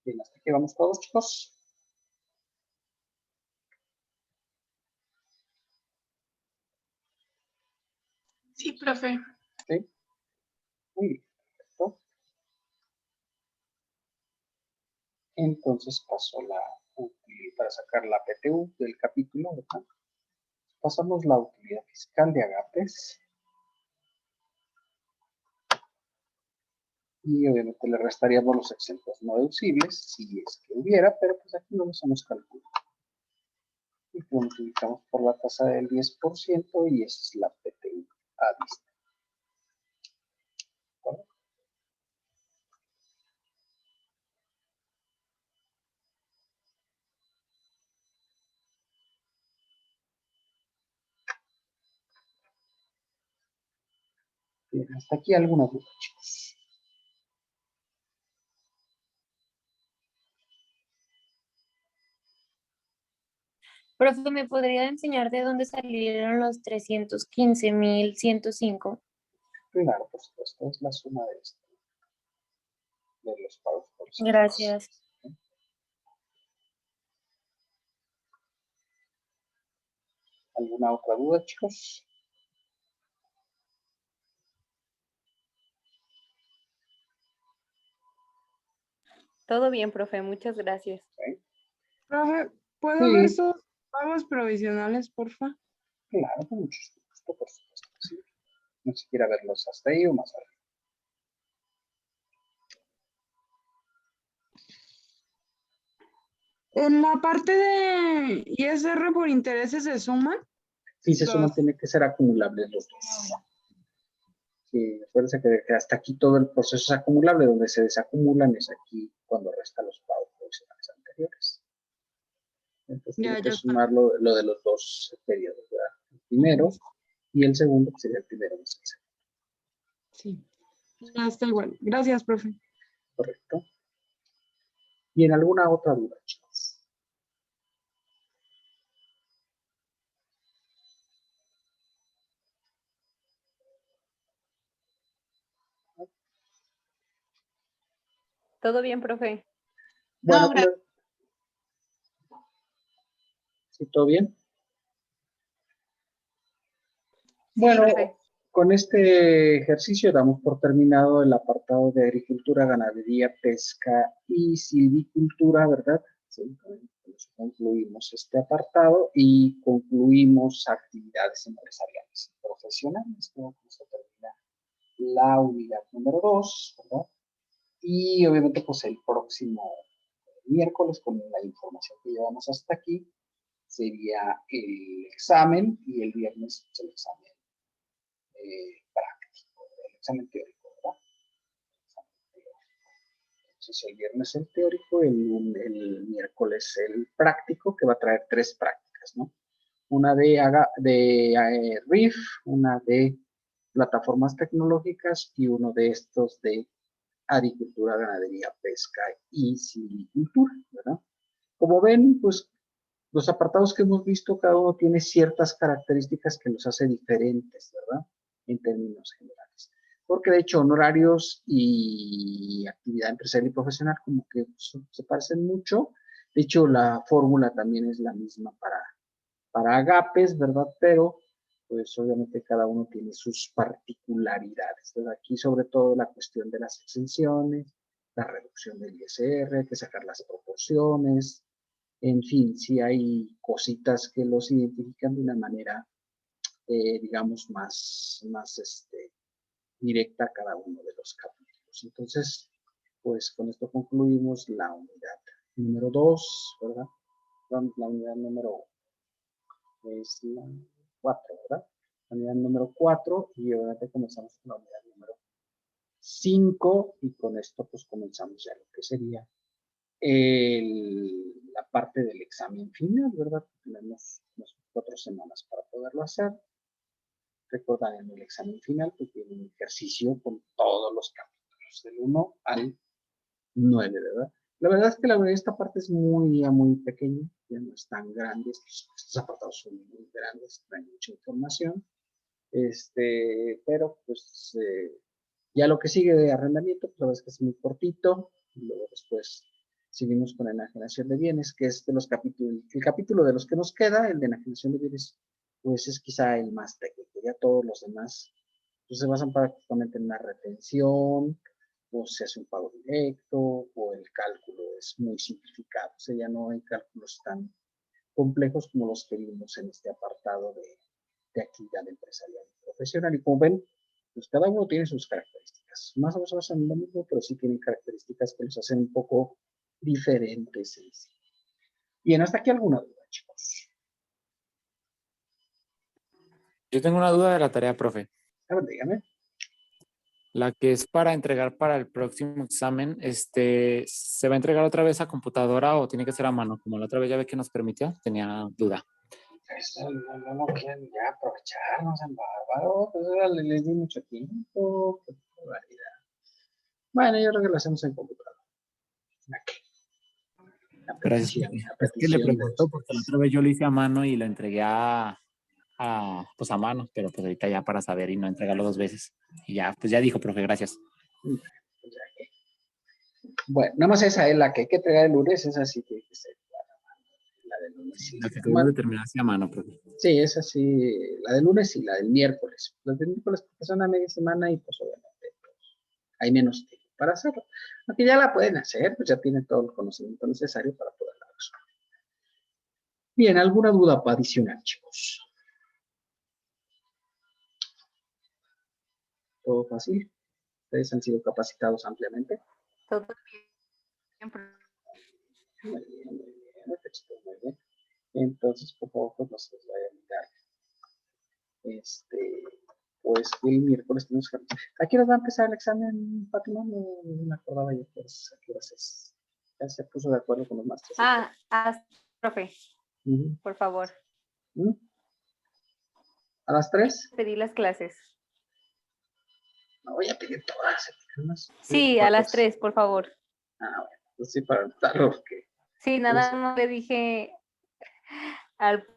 Bien, hasta aquí vamos todos, chicos. Sí, profe. ¿Sí? Muy bien. Perfecto. Entonces paso la utilidad para sacar la PTU del capítulo, ¿verdad? Pasamos la utilidad fiscal de agapes. Y obviamente le restaríamos los exentos no deducibles, si es que hubiera, pero pues aquí no los hemos calculado. Y lo multiplicamos por la tasa del 10% y esa es la PTU a vista. ¿De acuerdo? Bien, hasta aquí alguna duda, chicos. Profe, ¿me podría enseñar de dónde salieron los 315,105? Claro, por supuesto, es la suma de esto, de los pagos provisionales. Gracias. ¿Alguna otra duda, chicos? Todo bien, profe, muchas gracias. Profe, ¿puedo ver Sí, sus pagos provisionales, porfa? claro, con mucho gusto, por supuesto que sí. No sé si quiera verlos hasta ahí o más arriba. En la parte de ISR por intereses se suman Sí, se los... suman, tiene que ser acumulables los dos. Sí, acuérdense que hasta aquí todo el proceso es acumulable, donde se desacumulan es aquí cuando resta los pagos provisionales anteriores. Entonces Ya, tiene que ya está. sumar lo de los dos periodos, ¿verdad? El primero y el segundo, que sería el primero más el segundo, Sí, ya está igual. Gracias, profe. ¿correcto? ¿Y en alguna otra duda, chicos? Todo bien, profe. Bueno, ¿sí, todo bien? Sí, Bueno, profe. con este ejercicio damos por terminado el apartado de agricultura, ganadería, pesca y silvicultura, ¿verdad? Sí, con eso concluimos este apartado y concluimos actividades empresariales y profesionales. Con eso termina la unidad número 2, ¿verdad? Y obviamente pues el próximo miércoles con la información que llevamos hasta aquí sería el examen y el viernes pues, el examen práctico, el examen teórico, ¿verdad? Entonces el viernes el teórico, el miércoles el práctico, que va a traer 3 prácticas, ¿no? Una de RIF, una de plataformas tecnológicas y uno de estos de agricultura, ganadería, pesca y silvicultura, ¿verdad? Como ven, pues los apartados que hemos visto, cada uno tiene ciertas características que los hace diferentes, ¿verdad? En términos generales. Porque de hecho, honorarios y actividad empresarial y profesional como que se parecen mucho. De hecho, la fórmula también es la misma para agapes, ¿verdad? Pero, pues obviamente cada uno tiene sus particularidades, ¿verdad? Aquí sobre todo la cuestión de las exenciones, la reducción del ISR, hay que sacar las proporciones, en fin, sí hay cositas que los identifican de una manera, digamos, más directa a cada uno de los capítulos. Entonces, pues con esto concluimos la unidad número 2, ¿verdad? La unidad número es la 4, ¿verdad? La unidad número 4 y obviamente comenzamos con la unidad número 5 y con esto pues comenzamos ya lo que sería la parte del examen final, ¿verdad? Tenemos unas 4 semanas para poderlo hacer. Recuerdan, en el examen final pues viene un ejercicio con todos los capítulos, del 1 al 9, ¿verdad? La verdad es que esta parte es muy pequeña, ya no es tan grande, estos apartados son muy grandes, traen mucha información, pero pues ya lo que sigue de arrendamiento, pues la verdad es que es muy cortito, y luego después seguimos con la enajenación de bienes, que es de los capítulos, el capítulo de los que nos queda, el de enajenación de bienes, pues es quizá el más técnico, ya todos los demás pues, se basan prácticamente en una retención, o se hace un pago directo, o el cálculo es muy simplificado, o sea, ya no hay cálculos tan complejos como los que vimos en este apartado de actividad empresarial y profesional. Y como ven, pues cada uno tiene sus características. Más o menos son lo mismo, pero sí tienen características que los hacen un poco diferentes en sí. Bien, hasta aquí alguna duda, chicos. Yo tengo una duda de la tarea, profe. A ver, dígame. La que es para entregar para el próximo examen, ¿se va a entregar otra vez a computadora o tiene que ser a mano? Como la otra vez ya ve que nos permitió, tenía duda. Eso no quieren ya aprovecharnos en bárbaro, pues les di mucho tiempo, qué barbaridad. Bueno, yo creo que lo hacemos en computadora. A Gracias, petición, profe. a Es que le petición de pregunto porque la ustedes. otra vez yo lo hice a mano y lo entregué pues a mano, pero pues ahorita ya para saber y no entregarlo 2 veces. Y ya, pues ya dijo, profe, gracias. Bueno, nada más esa es la que hay que entregar el lunes, esa sí que hay que ser la del lunes. Sí, La que acabo de terminar así a mano, profe. sí, esa sí, la del lunes y la del miércoles. Las del miércoles porque son a media semana y pues obviamente pues, hay menos tiempo. para hacerlo. Aunque ya la pueden hacer, pues ya tienen todo el conocimiento necesario para poderla resolver. Bien, ¿alguna duda adicional, chicos? ¿Todo fácil? ¿Ustedes han sido capacitados ampliamente? Todo bien, profe. Muy bien, perfecto, muy bien. Entonces, por favor, pues no se les vaya a olvidar. Pues el miércoles tenemos que... ¿A qué hora va a empezar el examen, Fátima? No me acordaba yo, pues, ¿a qué horas es? Ya se puso de acuerdo con los maestros. Profe, Ujú. por favor, ¿Mm? ¿A las 3? pedí las clases. No voy a pedir todas. Sí, a las 3, por favor. Ah, bueno, pues sí, para anotarlo, porque... Sí, nada más le dije al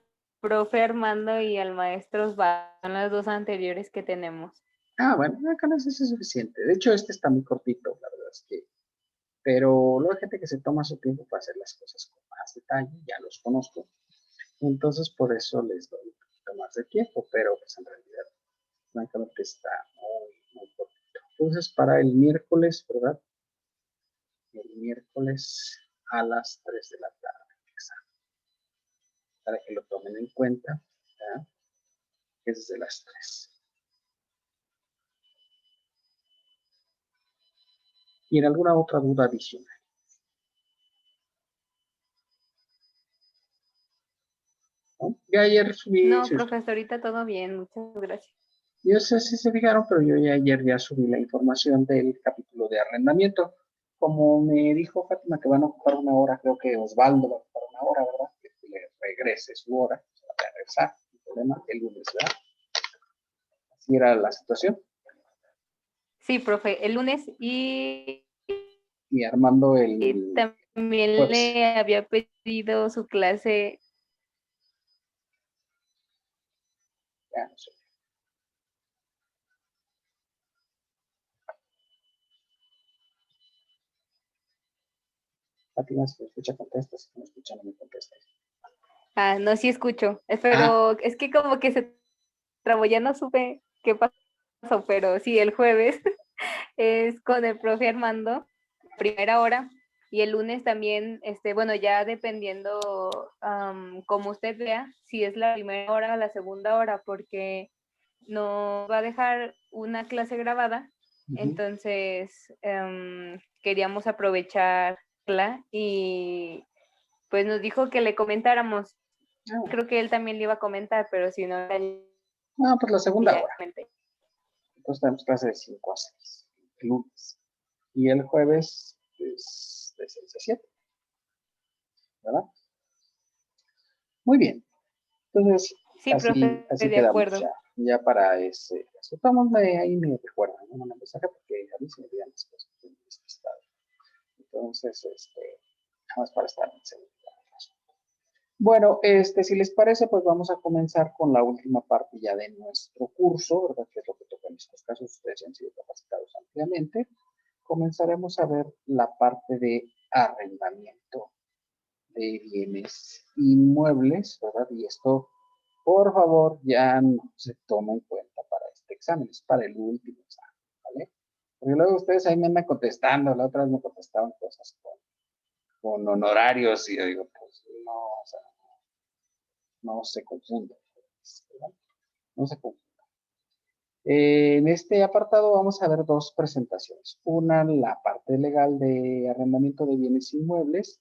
profe Armando y al maestro Osvaldo, son las dos anteriores que tenemos. Ah, bueno, con eso es suficiente. De hecho, este está muy cortito, la verdad es que... Pero luego hay gente que se toma su tiempo para hacer las cosas con más detalle, ya los conozco. Entonces, por eso les doy un poquito más de tiempo, pero pues en realidad, francamente, está muy cortito. Entonces, para el miércoles, ¿verdad? El miércoles a las 3 de la tarde, examen. Para que lo tomen en cuenta, ¿verdad? Que es desde las 3. ¿Y en alguna otra duda adicional? ¿No? Ya ayer subí... No, profesor, ahorita todo bien, muchas gracias. Yo sé si se fijaron, pero yo ya ayer ya subí la información del capítulo de arrendamiento. Como me dijo Fátima que van a ocupar una hora, creo que Osvaldo va a ocupar una hora, ¿verdad? Que le regrese su hora, se va a regresar, el problema, el lunes, ¿verdad? Así era la situación. Sí, profe, el lunes y Armando el también jueves. le había pedido su clase. Ya no sé. Fátima, si me escucha, contesta. Si no me escucha, no me contesta. No, sí escucho, pero es que como que se trabó, ya no supe qué pasó, pero sí, el jueves es con el profe Armando, primera hora, y el lunes también, bueno, ya dependiendo como usted vea, si es la primera hora o la segunda hora, porque nos va a dejar una clase grabada, entonces queríamos aprovecharla y pues nos dijo que le comentáramos. Creo que él también le iba a comentar, pero si no... No, pues la segunda hora. Entonces tenemos clase de 5 a 6, el lunes. Y el jueves es de 6 a 7. ¿Verdad? Muy bien. Entonces, sí, profe, así de quedamos acuerdo. ya para ese caso. Estamos ahí, me recuerdan, ¿no? Una mensaje porque a mí se me olvidan las cosas. Entonces, nada más para estar en seguridad. Bueno, si les parece, pues vamos a comenzar con la última parte ya de nuestro curso, ¿verdad? Que es lo que toca en estos casos, ustedes han sido capacitados ampliamente. Comenzaremos a ver la parte de arrendamiento de bienes inmuebles, ¿verdad? Y esto, por favor, ya no se toma en cuenta para este examen, es para el último examen, ¿vale? Porque luego ustedes ahí me andan contestando, la otra vez me contestaban cosas con honorarios y yo digo, pues no, o sea, no se confundan, ¿verdad? No se confundan. En este apartado vamos a ver dos presentaciones. Una, la parte legal de arrendamiento de bienes inmuebles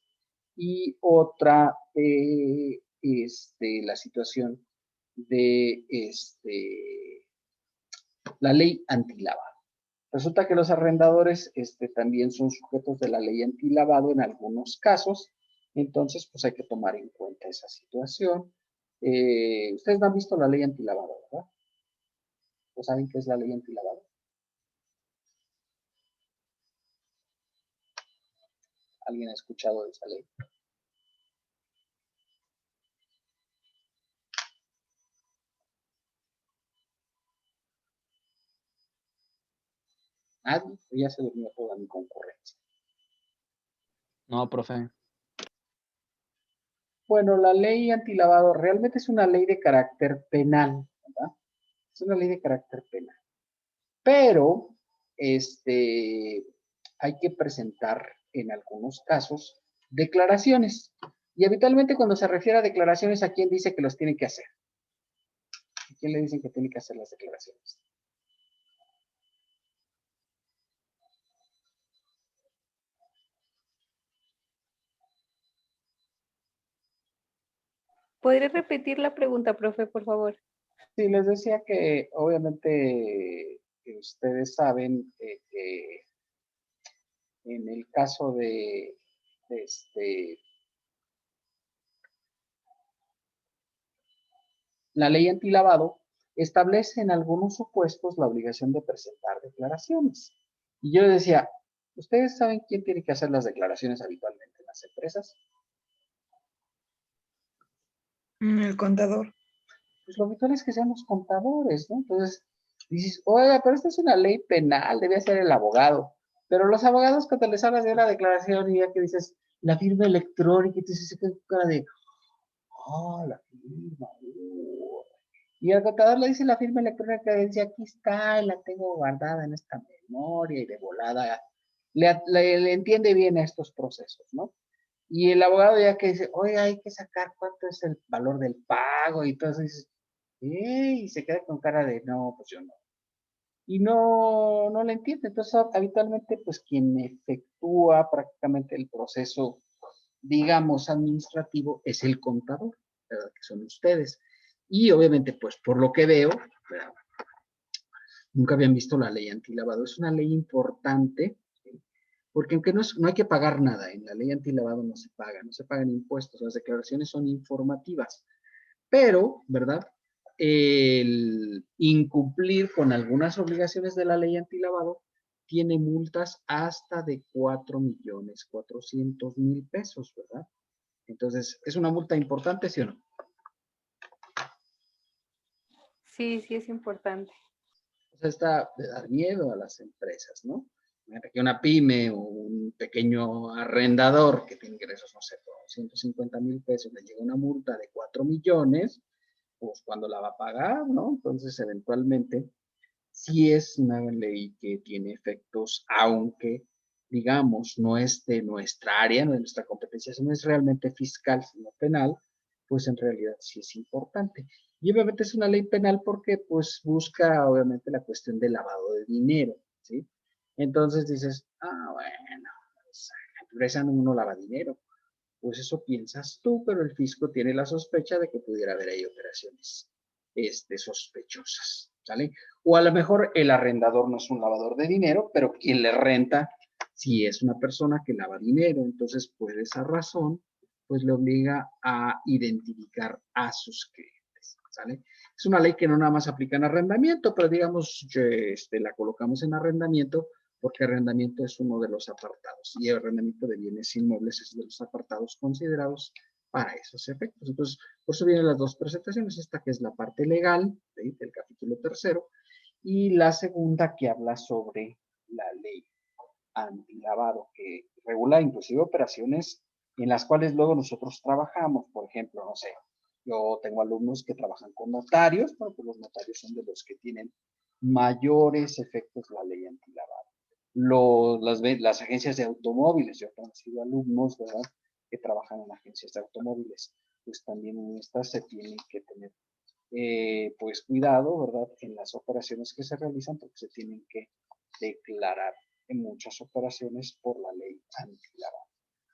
y otra, la situación de la ley antilavado. Resulta que los arrendadores también son sujetos de la ley antilavado en algunos casos, entonces pues hay que tomar en cuenta esa situación. Ustedes no han visto la ley antilavado, ¿verdad? ¿O saben qué es la ley antilavado? ¿Alguien ha escuchado de esa ley? ¿Nadie? Ya se durmió toda mi concurrencia. No, profe. Bueno, la ley antilavado realmente es una ley de carácter penal, ¿verdad? Es una ley de carácter penal. Pero, hay que presentar en algunos casos declaraciones. Y habitualmente cuando se refiere a declaraciones, ¿a quién dice que los tiene que hacer? ¿A quién le dicen que tiene que hacer las declaraciones? ¿Podría repetir la pregunta, profe, por favor? Sí, les decía que obviamente ustedes saben que en el caso de la ley antilavado establece en algunos supuestos la obligación de presentar declaraciones. Y yo les decía, ¿ustedes saben quién tiene que hacer las declaraciones habitualmente en las empresas? El contador. Pues lo habitual es que sean los contadores, ¿no? Entonces, dices, oiga, pero esta es una ley penal, debe ser el abogado. Pero los abogados cuando les hablas de una declaración y ya que dices, la firma electrónica, y tú dices, ¿qué cara de, la firma? Y el contador le dice la firma electrónica y dice, aquí está, y la tengo guardada en esta memoria, y de volada le entiende bien a estos procesos, ¿no? Y el abogado ya que dice, oye, hay que sacar cuánto es el valor del pago, y entonces dices, y se queda con cara de, no, pues yo no. Y no le entiende. Entonces, habitualmente, pues quien efectúa prácticamente el proceso, digamos, administrativo, es el contador, ¿verdad? Que son ustedes. Y obviamente, pues por lo que veo, ¿verdad? Nunca habían visto la ley antilavado. Es una ley importante, ¿sí? Porque aunque no hay que pagar nada, en la ley antilavado no se pagan impuestos, las declaraciones son informativas. Pero, ¿verdad? El incumplir con algunas obligaciones de la ley antilavado tiene multas hasta de 4.400.000 pesos, ¿verdad? Entonces, ¿es una multa importante, sí o no? Sí, sí es importante. O sea, está de dar miedo a las empresas, ¿no? Que una pyme o un pequeño arrendador que tiene ingresos, no sé, por 150.000 pesos, le llega una multa de 4 millones, pues cuando la va a pagar, ¿no? Entonces, eventualmente, sí es una ley que tiene efectos, aunque, digamos, no es de nuestra área, no es de nuestra competencia, no es realmente fiscal, sino penal, pues en realidad sí es importante. Y obviamente es una ley penal porque, pues, busca, obviamente, la cuestión del lavado de dinero, ¿sí? Entonces dices, bueno, pues, la empresa no lava dinero. Pues eso piensas tú, pero el fisco tiene la sospecha de que pudiera haber ahí operaciones sospechosas, ¿sale? O a lo mejor el arrendador no es un lavador de dinero, pero quien le renta sí es una persona que lava dinero. Entonces, por esa razón, pues le obliga a identificar a sus clientes, ¿sale? Es una ley que no nada más aplica en arrendamiento, pero digamos, la colocamos en arrendamiento porque arrendamiento es uno de los apartados y el arrendamiento de bienes inmuebles es de los apartados considerados para esos efectos. Entonces, por eso vienen las dos presentaciones, esta que es la parte legal del capítulo 3 y la segunda que habla sobre la ley antilavado, que regula inclusive operaciones en las cuales luego nosotros trabajamos. Por ejemplo, no sé, yo tengo alumnos que trabajan con notarios, pero pues los notarios son de los que tienen mayores efectos la ley antilavado. Las agencias de automóviles, yo he conocido alumnos, ¿verdad?, que trabajan en agencias de automóviles, pues también en estas se tienen que tener, pues, cuidado, ¿verdad?, en las operaciones que se realizan, porque se tienen que declarar en muchas operaciones por la ley antilavado.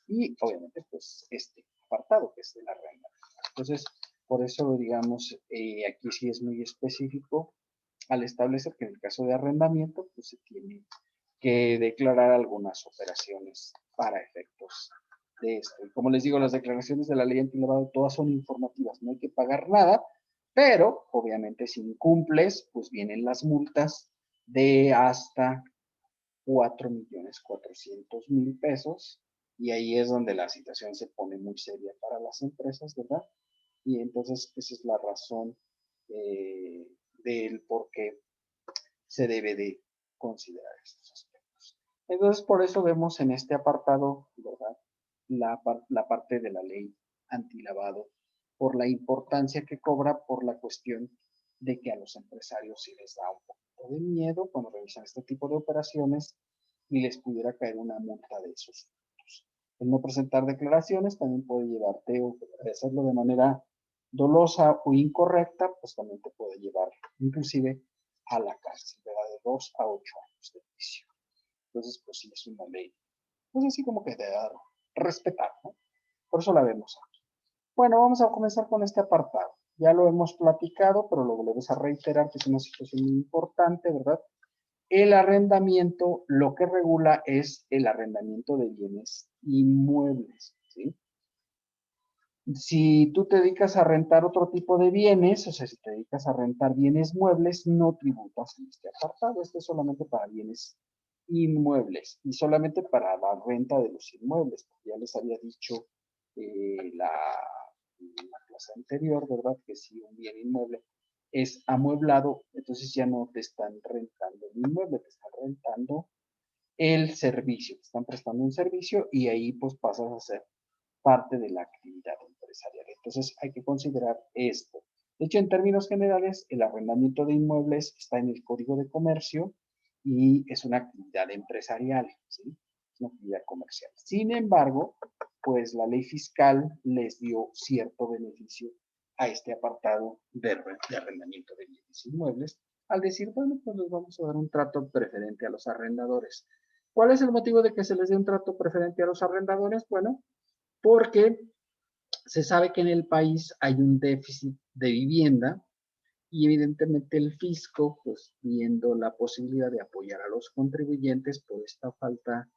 Y obviamente, pues, este apartado que es de la regla. Entonces, por eso, digamos, aquí sí es muy específico al establecer que en el caso de arrendamiento, pues se tiene que declarar algunas operaciones para efectos de esto. Y como les digo, las declaraciones de la ley antilavado todas son informativas, no hay que pagar nada, pero obviamente si incumples, pues vienen las multas de hasta 4.400.000 pesos, y ahí es donde la situación se pone muy seria para las empresas, ¿verdad? Y entonces esa es la razón del por qué se debe de considerar estos aspectos. Entonces, por eso vemos en este apartado, ¿verdad?, la parte de la ley antilavado, por la importancia que cobra, por la cuestión de que a los empresarios sí les da un poco de miedo cuando realizan este tipo de operaciones, y les pudiera caer una multa de esos frutos. El no presentar declaraciones también puede llevarte, o hacerlo de manera dolosa o incorrecta, pues también te puede llevar inclusive a la cárcel, ¿verdad? De 2 a 8 años de juicio. Entonces, pues sí, es una ley, pues así como que de respetar, ¿no? Por eso la vemos aquí. Bueno, vamos a comenzar con este apartado. Ya lo hemos platicado, pero lo volvemos a reiterar, que es una situación muy importante, ¿verdad? El arrendamiento, lo que regula es el arrendamiento de bienes inmuebles, ¿sí? Si tú te dedicas a rentar otro tipo de bienes, o sea, si te dedicas a rentar bienes muebles, no tributas en este apartado. Este es solamente para bienes inmuebles y solamente para la renta de los inmuebles, porque ya les había dicho la clase anterior, ¿verdad? Que si un bien inmueble es amueblado, entonces ya no te están rentando el inmueble, te están rentando el servicio, te están prestando un servicio y ahí pues pasas a ser parte de la actividad empresarial. Entonces hay que considerar esto. De hecho, en términos generales, el arrendamiento de inmuebles está en el Código de Comercio y es una actividad empresarial, ¿sí? Es una actividad comercial. Sin embargo, pues la ley fiscal les dio cierto beneficio a este apartado de arrendamiento de bienes inmuebles, al decir, bueno, pues les vamos a dar un trato preferente a los arrendadores. ¿Cuál es el motivo de que se les dé un trato preferente a los arrendadores? Bueno, porque se sabe que en el país hay un déficit de vivienda y evidentemente el fisco, pues viendo la posibilidad de apoyar a los contribuyentes por esta falta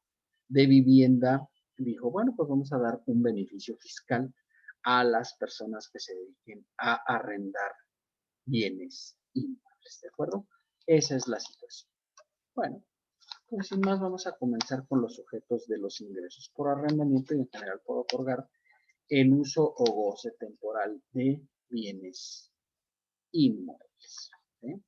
de vivienda, dijo, bueno, pues vamos a dar un beneficio fiscal a las personas que se dediquen a arrendar bienes inmuebles, ¿de acuerdo? Esa es la situación. Bueno, pues sin más vamos a comenzar con los sujetos de los ingresos por arrendamiento y en general por otorgar el uso o goce temporal de bienes inmuebles. ¿Sí?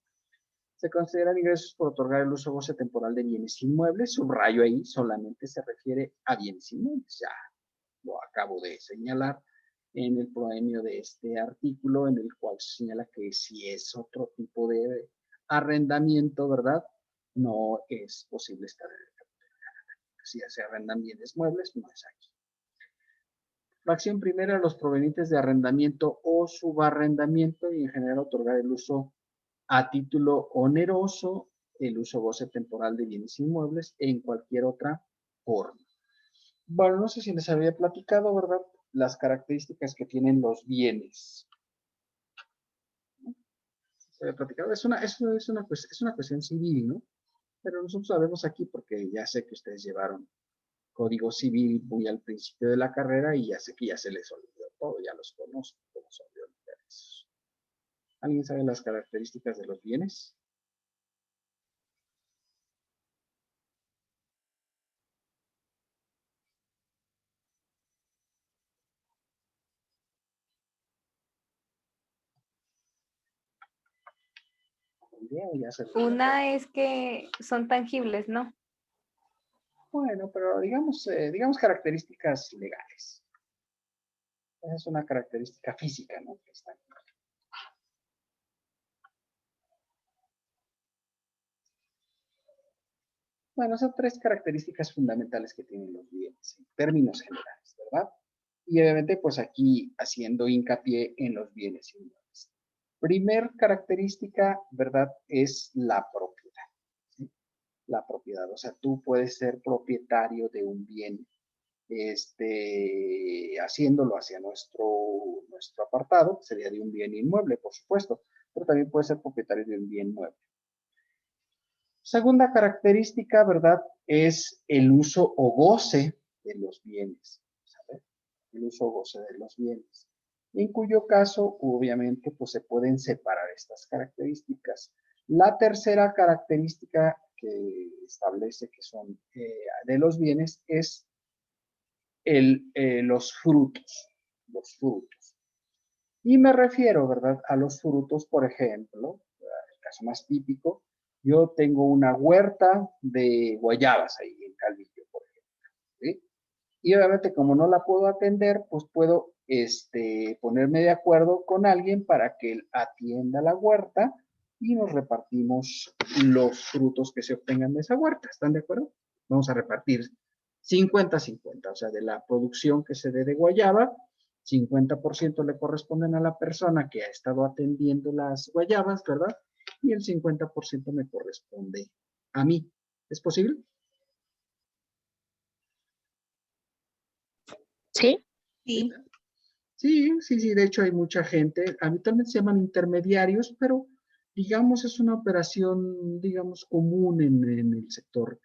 Se consideran ingresos por otorgar el uso o goce temporal de bienes inmuebles. Subrayo ahí, solamente se refiere a bienes inmuebles. Ya lo acabo de señalar en el proemio de este artículo, en el cual se señala que si es otro tipo de arrendamiento, ¿verdad? No es posible estar en el capítulo. Si se arrendan bienes muebles, no es aquí. Fracción primera, los provenientes de arrendamiento o subarrendamiento y en general otorgar el uso a título oneroso, el uso goce temporal de bienes inmuebles en cualquier otra forma. Bueno, no sé si les había platicado, ¿verdad? Las características que tienen los bienes. Se había platicado. Es una cuestión civil, ¿no? Pero nosotros sabemos aquí porque ya sé que ustedes llevaron Código Civil muy al principio de la carrera y ya sé que ya se les olvidó todo, ya los conozco, ¿cómo se olvidó olvidar eso? ¿Alguien sabe las características de los bienes? Ya se les olvidó. Una es que son tangibles, ¿no? Bueno, pero digamos características legales. Esa es una característica física, ¿no? Que está aquí. Bueno, son tres características fundamentales que tienen los bienes, en términos generales, ¿verdad? Y obviamente, pues aquí haciendo hincapié en los bienes inmuebles. Primer característica, ¿verdad? Es la propiedad. ¿Sí? La propiedad, o sea, tú puedes ser propietario de un bien, haciéndolo hacia nuestro apartado, sería de un bien inmueble, por supuesto, pero también puedes ser propietario de un bien mueble. Segunda característica, ¿verdad? Es el uso o goce de los bienes, ¿sabes? El uso o goce de los bienes. En cuyo caso, obviamente, pues se pueden separar estas características. La tercera característica que establece que son de los bienes es los frutos. Los frutos. Y me refiero, ¿verdad? A los frutos, por ejemplo, el caso más típico, yo tengo una huerta de guayabas ahí en Calvillo, por ejemplo. ¿Sí? Y obviamente como no la puedo atender, pues puedo ponerme de acuerdo con alguien para que él atienda la huerta y nos repartimos los frutos que se obtengan de esa huerta. ¿Están de acuerdo? vamos a repartir 50-50, o sea, de la producción que se dé de guayaba, 50% le corresponden a la persona que ha estado atendiendo las guayabas, ¿verdad? Y el 50% me corresponde a mí. ¿Es posible? Sí. Sí. Sí, de hecho hay mucha gente, habitualmente se llaman intermediarios, pero digamos es una operación, digamos, común en el sector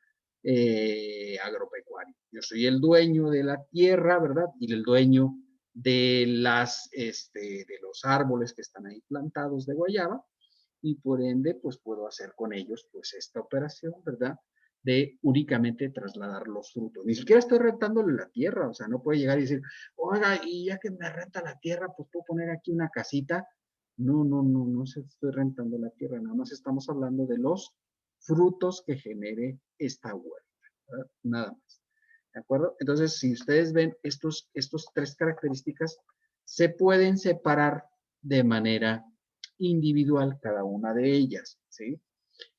agropecuario. Yo soy el dueño de la tierra, ¿verdad? Y el dueño de de los árboles que están ahí plantados de guayaba, y por ende, pues puedo hacer con ellos, pues esta operación, ¿verdad? De únicamente trasladar los frutos. Ni siquiera estoy rentándole la tierra, o sea, no puede llegar y decir, oiga, y ya que me renta la tierra, pues puedo poner aquí una casita. No se estoy rentando la tierra, nada más estamos hablando de los frutos que genere esta huerta, ¿verdad? Nada más. ¿De acuerdo? Entonces, si ustedes ven estos tres características, se pueden separar de manera individual cada una de ellas, ¿sí?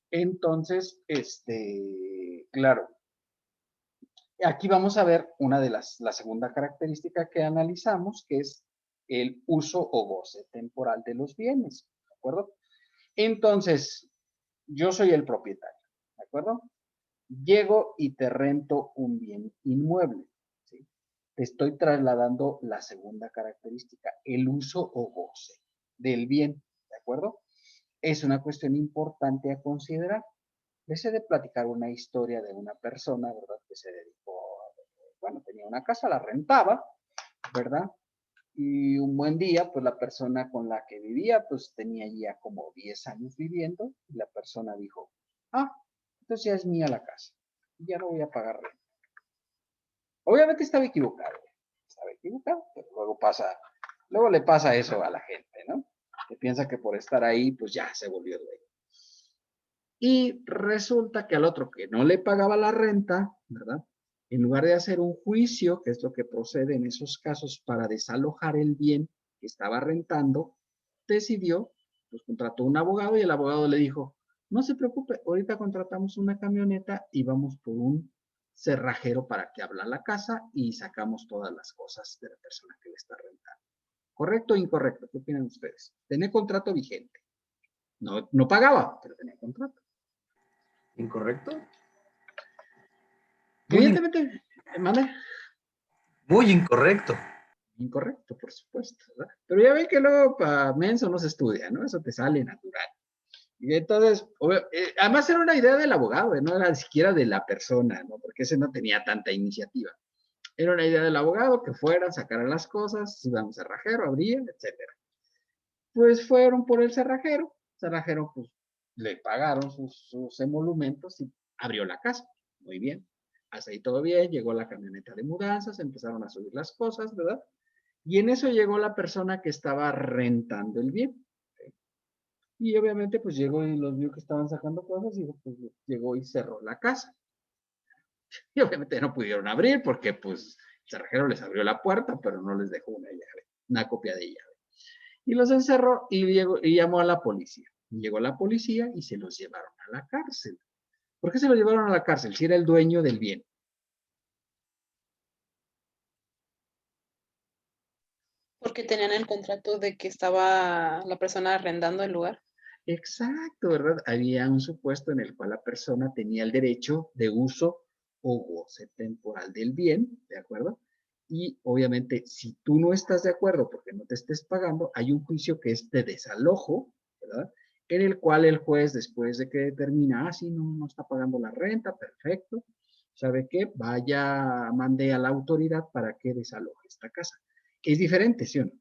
Entonces, claro, aquí vamos a ver una de la segunda característica que analizamos, que es el uso o goce temporal de los bienes, ¿de acuerdo? Entonces, yo soy el propietario, ¿de acuerdo? Llego y te rento un bien inmueble, ¿sí? Te estoy trasladando la segunda característica, el uso o goce del bien, ¿de acuerdo? Es una cuestión importante a considerar. Les he de platicar una historia de una persona, ¿verdad? Que se dedicó, bueno, tenía una casa, la rentaba, ¿verdad? Y un buen día, pues la persona con la que vivía, pues tenía ya como 10 años viviendo, y la persona dijo, entonces ya es mía la casa, ya no voy a pagar renta. Obviamente estaba equivocado, pero luego le pasa eso a la gente, ¿no? Que piensa que por estar ahí, pues ya se volvió dueño. Y resulta que al otro que no le pagaba la renta, ¿verdad? En lugar de hacer un juicio, que es lo que procede en esos casos para desalojar el bien que estaba rentando, decidió, pues contrató un abogado y el abogado le dijo, no se preocupe, ahorita contratamos una camioneta y vamos por un cerrajero para que abra la casa y sacamos todas las cosas de la persona que le está rentando. ¿Correcto o incorrecto? ¿Qué opinan ustedes? Tenía contrato vigente. No pagaba, pero tenía contrato. ¿Incorrecto? Evidentemente, ¿mande? Muy incorrecto. Incorrecto, por supuesto, ¿verdad? Pero ya ven que luego para menso no se estudia, ¿no? Eso te sale natural. Y entonces, además era una idea del abogado, no era ni siquiera de la persona, ¿no? Porque ese no tenía tanta iniciativa. Era una idea del abogado que fueran, sacaran las cosas, iban a un cerrajero, abrían, etcétera. Pues fueron por el cerrajero pues le pagaron sus emolumentos y abrió la casa. Muy bien. Hasta ahí todo bien, llegó la camioneta de mudanzas, empezaron a subir las cosas, ¿verdad? Y en eso llegó la persona que estaba rentando el bien. ¿Sí? Y obviamente pues llegó y los vio que estaban sacando cosas y pues llegó y cerró la casa. Y obviamente no pudieron abrir porque pues el cerrajero les abrió la puerta, pero no les dejó una llave, una copia de llave. Y los encerró y llamó a la policía. Y llegó la policía y se los llevaron a la cárcel. ¿Por qué se los llevaron a la cárcel? Si era el dueño del bien. Porque tenían el contrato de que estaba la persona arrendando el lugar. Exacto, ¿verdad? Había un supuesto en el cual la persona tenía el derecho de uso o goce temporal del bien, ¿de acuerdo? Y obviamente, si tú no estás de acuerdo porque no te estés pagando, hay un juicio que es de desalojo, ¿verdad? En el cual el juez, después de que determina, sí, no está pagando la renta, perfecto, ¿sabe qué? Vaya, mande a la autoridad para que desaloje esta casa. Es diferente, ¿sí o no?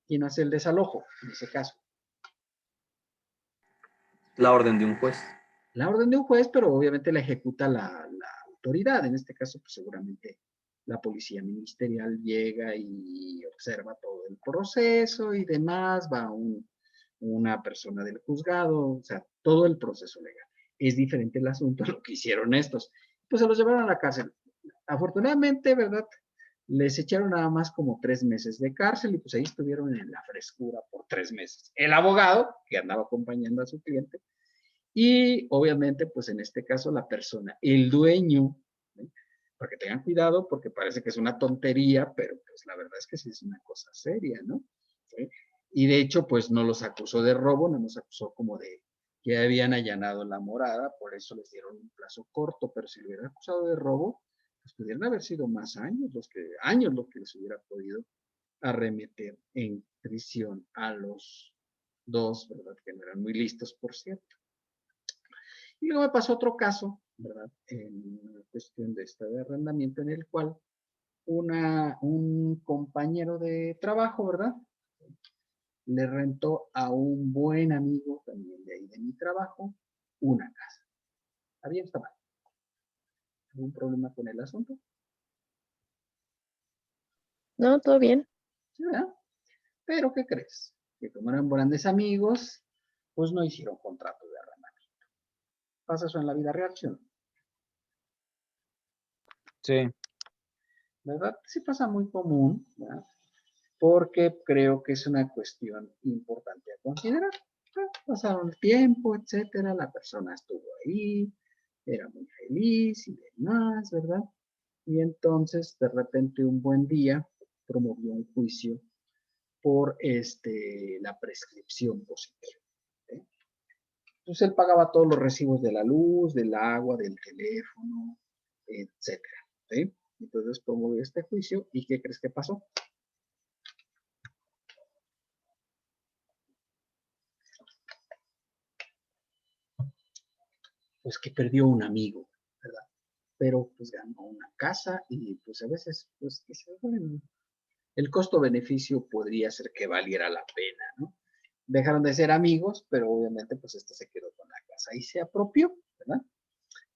¿Quién hace el desalojo en ese caso? La orden de un juez. La orden de un juez, pero obviamente la ejecuta la autoridad. En este caso, pues seguramente la policía ministerial llega y observa todo el proceso y demás, va una persona del juzgado, o sea, todo el proceso legal. Es diferente el asunto, lo que hicieron estos. Pues se los llevaron a la cárcel. Afortunadamente, ¿verdad? Les echaron nada más como 3 meses de cárcel y pues ahí estuvieron en la frescura por 3 meses. El abogado, que andaba acompañando a su cliente, Y obviamente, pues en este caso, la persona, el dueño, ¿sí? Para que tengan cuidado, porque parece que es una tontería, pero pues la verdad es que sí es una cosa seria, ¿no? ¿Sí? Y de hecho, pues no los acusó de robo, no los acusó como de que habían allanado la morada, por eso les dieron un plazo corto, pero si lo hubieran acusado de robo, pues pudieran haber sido más años los que les hubiera podido arremeter en prisión a los dos, ¿verdad? Que no eran muy listos, por cierto. Y luego me pasó otro caso, ¿verdad? En cuestión de esta de arrendamiento, en el cual un compañero de trabajo, ¿verdad? Le rentó a un buen amigo también de ahí de mi trabajo una casa. ¿Está bien? ¿Está mal? ¿Algún problema con el asunto? No, todo bien. Sí, ¿verdad? Pero, ¿qué crees? Que como eran grandes amigos, pues no hicieron contrato de arrendamiento. ¿Pasa eso en la vida real, sí o no? Sí. ¿Verdad? Sí pasa muy común, ¿verdad? Porque creo que es una cuestión importante a considerar. Pasaron el tiempo, etcétera, la persona estuvo ahí, era muy feliz y demás, ¿verdad? Y entonces, de repente, un buen día, promovió un juicio por la prescripción positiva. ¿Sí? Entonces, él pagaba todos los recibos de la luz, del agua, del teléfono, etcétera. ¿Sí? Entonces, promovió este juicio, ¿y qué crees que pasó? Pues que perdió un amigo, ¿verdad? Pero pues ganó una casa y pues a veces, pues bueno, el costo-beneficio podría ser que valiera la pena, ¿no? Dejaron de ser amigos, pero obviamente pues se quedó con la casa y se apropió, ¿verdad?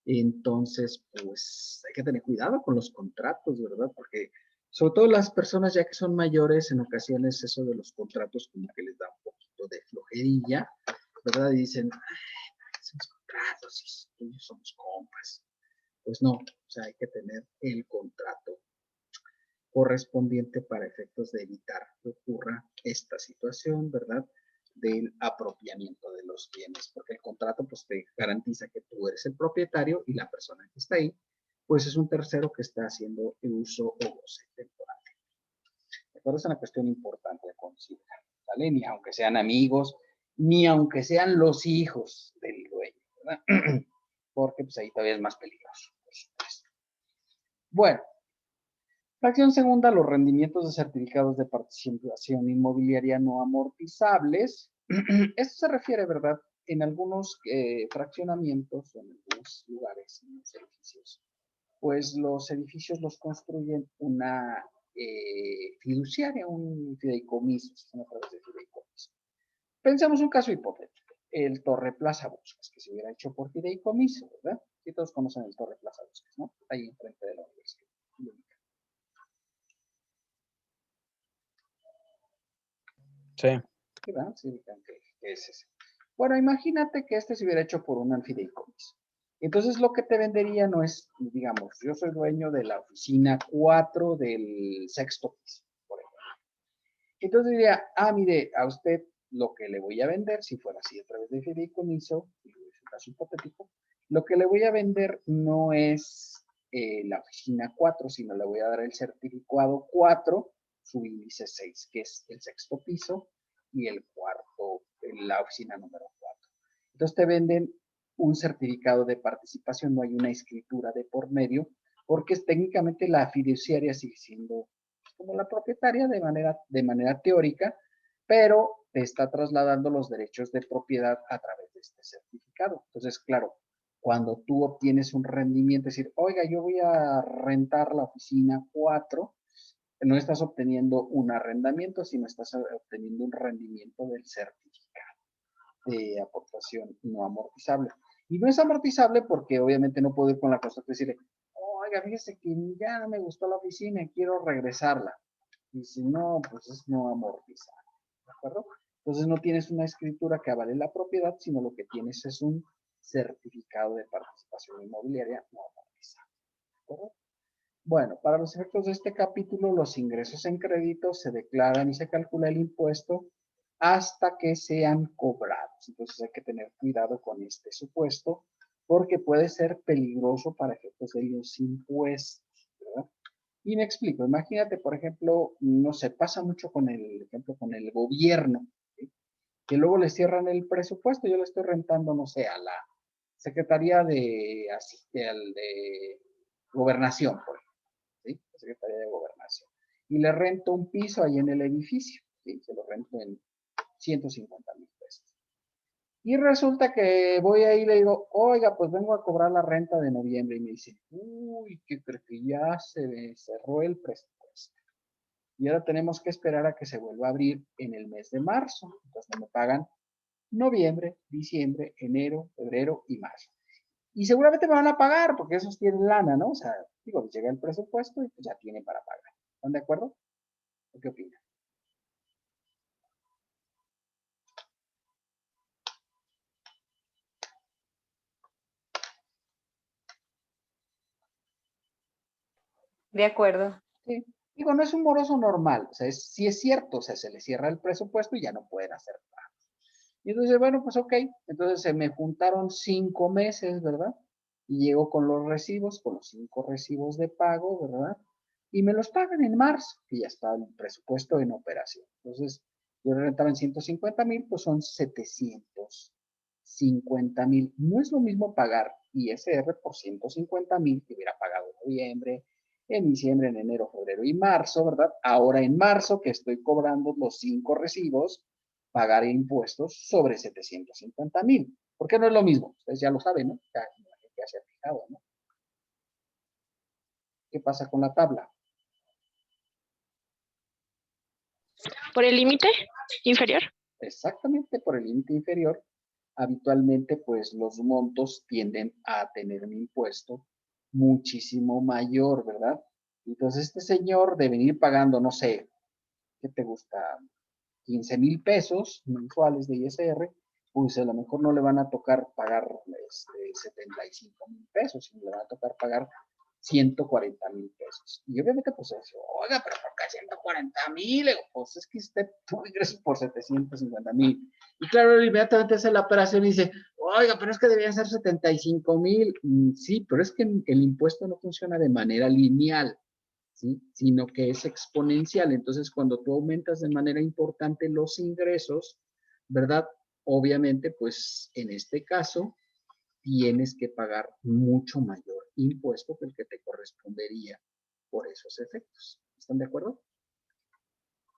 Entonces, pues hay que tener cuidado con los contratos, ¿verdad? Porque sobre todo las personas ya que son mayores, en ocasiones eso de los contratos como que les da un poquito de flojerilla, ¿verdad? Y dicen, esos contratos, y somos compas. Pues no, o sea, hay que tener el contrato correspondiente para efectos de evitar que ocurra esta situación, ¿verdad? Del apropiamiento de los bienes, porque el contrato pues te garantiza que tú eres el propietario y la persona que está ahí, pues es un tercero que está haciendo el uso o goce temporal. Pero es una cuestión importante de considerar, ¿vale? Ni aunque sean amigos, ni aunque sean los hijos del dueño, ¿verdad? Porque pues ahí todavía es más peligroso, por supuesto. Bueno, fracción segunda, los rendimientos de certificados de participación inmobiliaria no amortizables. Esto se refiere, ¿verdad? En algunos fraccionamientos, o en algunos lugares, en los edificios, pues los edificios los construyen una fiduciaria, un fideicomiso, a través de fideicomiso. Pensemos un caso hipotético, el Torre Plaza Bosques, que se hubiera hecho por fideicomiso, ¿verdad? Y todos conocen el Torre Plaza Bosques, ¿no? Ahí enfrente de la universidad. Sí. ¿Verdad? Sí, que es ese. Bueno, imagínate que este se hubiera hecho por un fideicomiso. Entonces, lo que te vendería no es, digamos, yo soy dueño de la oficina 4 del sexto piso, por ejemplo. Entonces diría, mire, a usted lo que le voy a vender, si fuera así a través de fideicomiso, si es un caso hipotético, lo que le voy a vender no es la oficina 4, sino le voy a dar el certificado 4, su índice 6, que es el sexto piso, y el cuarto, la oficina número 4. Entonces te venden un certificado de participación, no hay una escritura de por medio, porque es técnicamente la fiduciaria sigue siendo como la propietaria de manera teórica, pero te está trasladando los derechos de propiedad a través de este certificado. Entonces, claro, cuando tú obtienes un rendimiento, es decir, oiga, yo voy a rentar la oficina 4, no estás obteniendo un arrendamiento, sino estás obteniendo un rendimiento del certificado de aportación no amortizable. Y no es amortizable porque obviamente no puedo ir con la cosa de decirle, oiga, fíjese que ya no me gustó la oficina y quiero regresarla. Y si no, pues es no amortizable, ¿de acuerdo? Entonces no tienes una escritura que avale la propiedad, sino lo que tienes es un certificado de participación inmobiliaria no amortizable, ¿de acuerdo? Bueno, para los efectos de este capítulo, los ingresos en crédito se declaran y se calcula el impuesto hasta que sean cobrados. Entonces hay que tener cuidado con este supuesto porque puede ser peligroso para efectos de los impuestos, ¿verdad? Y me explico, imagínate, por ejemplo, no sé, pasa mucho con el ejemplo con el gobierno, ¿sí? Que luego le cierran el presupuesto. Yo le estoy rentando, no sé, a la Secretaría de Gobernación, por ejemplo, ¿sí? La Secretaría de Gobernación. Y le rento un piso ahí en el edificio, ¿sí? Se lo rento en 150,000 pesos. Y resulta que voy ahí y le digo, oiga, pues vengo a cobrar la renta de noviembre. Y me dice, uy, ¿qué creo que ya se me cerró el presupuesto? Y ahora tenemos que esperar a que se vuelva a abrir en el mes de marzo. Entonces no me pagan noviembre, diciembre, enero, febrero y marzo. Y seguramente me van a pagar porque esos tienen lana, ¿no? O sea, digo, les llega el presupuesto y pues ya tienen para pagar. ¿Están de acuerdo? ¿O qué opinan? De acuerdo. Sí. Digo, no es un moroso normal, o sea, sí es cierto, o sea, se le cierra el presupuesto y ya no pueden hacer nada. Y entonces, bueno, pues ok, entonces se me juntaron 5 meses, ¿verdad? Y llego con los recibos, con los 5 recibos de pago, ¿verdad? Y me los pagan en marzo, que ya está el presupuesto en operación. Entonces, yo rentaba en 150,000, pues son 750,000. No es lo mismo pagar ISR por 150,000 que hubiera pagado en noviembre, en diciembre, en enero, febrero y marzo, ¿verdad? Ahora en marzo, que estoy cobrando los 5 recibos, pagar impuestos sobre 750,000. ¿Por qué no es lo mismo? Ustedes ya lo saben, ¿no? Ya se ha fijado, ¿no? ¿Qué pasa con la tabla? ¿Por el límite inferior? Exactamente por el límite inferior. Habitualmente, pues los montos tienden a tener un impuesto muchísimo mayor, ¿verdad? Entonces, este señor de venir pagando, no sé, ¿qué te gusta? 15,000 pesos mensuales de ISR, pues a lo mejor no le van a tocar pagar 75,000 pesos, sino le van a tocar pagar 140,000 pesos. Y obviamente, pues eso, oiga, pero ¿por qué 140,000? Pues es que usted tuvo ingresos por 750,000. Y claro, inmediatamente hace la operación y dice, oiga, pero es que debían ser 75,000. Sí, pero es que el impuesto no funciona de manera lineal. ¿Sí? Sino que es exponencial. Entonces, cuando tú aumentas de manera importante los ingresos, ¿verdad? Obviamente, pues en este caso, tienes que pagar mucho mayor impuesto que el que te correspondería por esos efectos. ¿Están de acuerdo?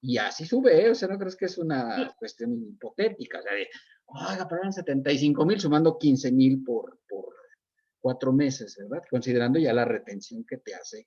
Y así sube, ¿eh? O sea, no crees que es una cuestión hipotética, o sea, de, oiga, pero eran 75,000 sumando 15,000 por 4 meses, ¿verdad? Considerando ya la retención que te hace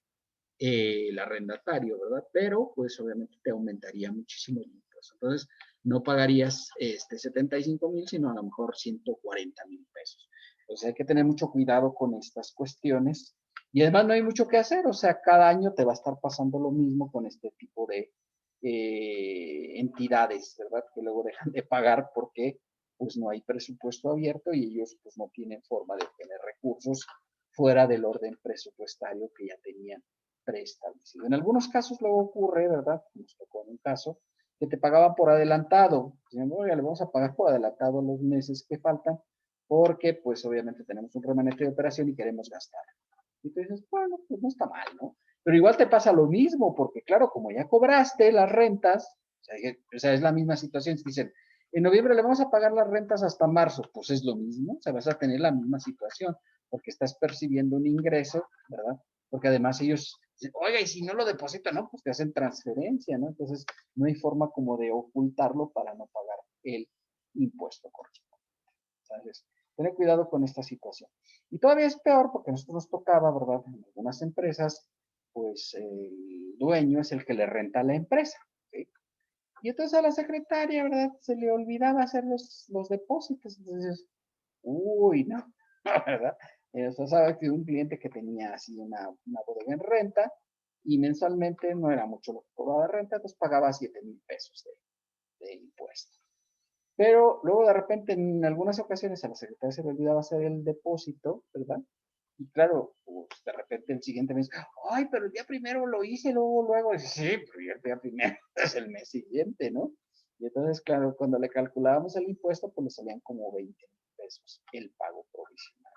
el arrendatario, ¿verdad? Pero pues obviamente te aumentaría muchísimo el impuesto. Entonces no pagarías 75,000, sino a lo mejor 140,000 pesos. Entonces hay que tener mucho cuidado con estas cuestiones. Y además no hay mucho que hacer, o sea, cada año te va a estar pasando lo mismo con este tipo de entidades, ¿verdad? Que luego dejan de pagar porque pues no hay presupuesto abierto y ellos pues no tienen forma de tener recursos fuera del orden presupuestario que ya tenían preestablecido. En algunos casos luego ocurre, ¿verdad? Nos tocó en un caso que te pagaban por adelantado. Dicen, oiga, le vamos a pagar por adelantado los meses que faltan porque pues obviamente tenemos un remanente de operación y queremos gastar. Y tú dices, bueno, pues no está mal, ¿no? Pero igual te pasa lo mismo, porque claro, como ya cobraste las rentas, o sea, es la misma situación. Si dicen, en noviembre le vamos a pagar las rentas hasta marzo, pues es lo mismo, o sea, vas a tener la misma situación, porque estás percibiendo un ingreso, ¿verdad? Porque además ellos dicen, oiga, y si no lo deposito, no, pues te hacen transferencia, ¿no? Entonces, no hay forma como de ocultarlo para no pagar el impuesto correspondiente, ¿sabes? Tener cuidado con esta situación. Y todavía es peor porque a nosotros nos tocaba, ¿verdad? En algunas empresas, pues el dueño es el que le renta a la empresa, ¿sí? Y entonces a la secretaria, ¿verdad? Se le olvidaba hacer los depósitos. Entonces, uy, no, ¿verdad? Usted sabe que un cliente que tenía así una bodega en renta y mensualmente no era mucho lo que cobraba de renta, entonces pagaba 7,000 pesos de impuesto. Pero luego de repente en algunas ocasiones a la secretaria se le olvidaba hacer el depósito, ¿verdad? Y claro, pues, de repente el siguiente mes, ay, pero el día primero lo hice, luego, y sí, pero el día primero es el mes siguiente, ¿no? Y entonces, claro, cuando le calculábamos el impuesto, pues le salían como 20,000 pesos el pago provisional.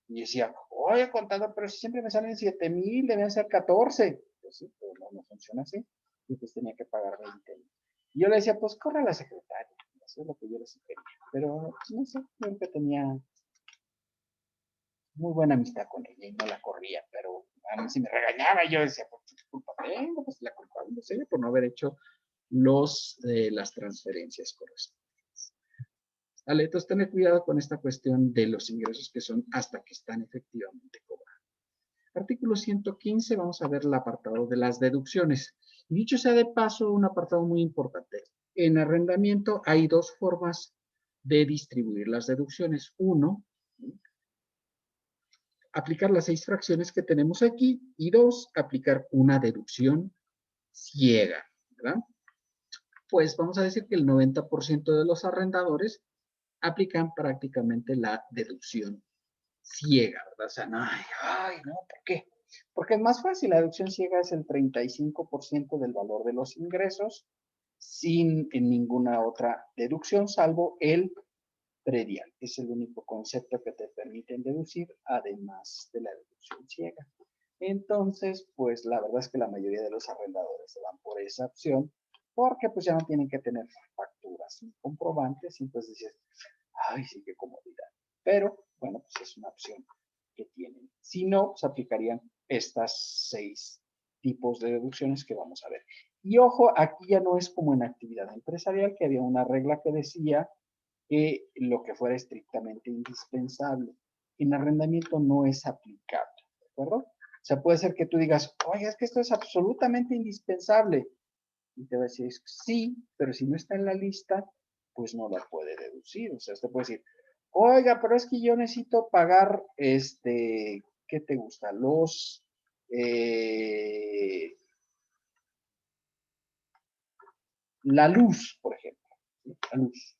Y decía, oye, contador, pero si siempre me salen 7,000, deben ser 14. Pues sí, pero no funciona así. Y pues tenía que pagar 20,000. Y yo le decía, pues corre a la secretaria. Eso es lo que yo le sugería. Pero, pues, no sé, siempre tenía muy buena amistad con ella y no la corría, pero a mí sí me regañaba y yo decía, pues qué culpa tengo, pues la culpable es ella por no haber hecho las transferencias correspondientes. Vale, entonces tener cuidado con esta cuestión de los ingresos que son hasta que están efectivamente cobrados. Artículo 115, vamos a ver el apartado de las deducciones. Y dicho sea de paso, un apartado muy importante. En arrendamiento hay dos formas de distribuir las deducciones. Uno, aplicar las 6 fracciones que tenemos aquí. Y 2, aplicar una deducción ciega, ¿verdad? Pues vamos a decir que el 90% de los arrendadores aplican prácticamente la deducción ciega, ¿verdad? O sea, no, no, ¿por qué? Porque es más fácil, la deducción ciega es el 35% del valor de los ingresos sin ninguna otra deducción, salvo el predial. Es el único concepto que te permiten deducir, además de la deducción ciega. Entonces, pues la verdad es que la mayoría de los arrendadores se van por esa opción, porque pues ya no tienen que tener facturas y comprobantes, y entonces dices, ay, sí, qué comodidad. Pero, bueno, pues es una opción que tienen. Si no, se aplicarían estas 6 tipos de deducciones que vamos a ver. Y ojo, aquí ya no es como en actividad empresarial, que había una regla que decía que lo que fuera estrictamente indispensable. En arrendamiento no es aplicable, ¿de acuerdo? O sea, puede ser que tú digas, oye, es que esto es absolutamente indispensable. Y te va a decir, sí, pero si no está en la lista, pues no la puede deducir. O sea, usted puede decir, oiga, pero es que yo necesito pagar, ¿qué te gusta? La luz, por ejemplo. ¿Sí? La luz.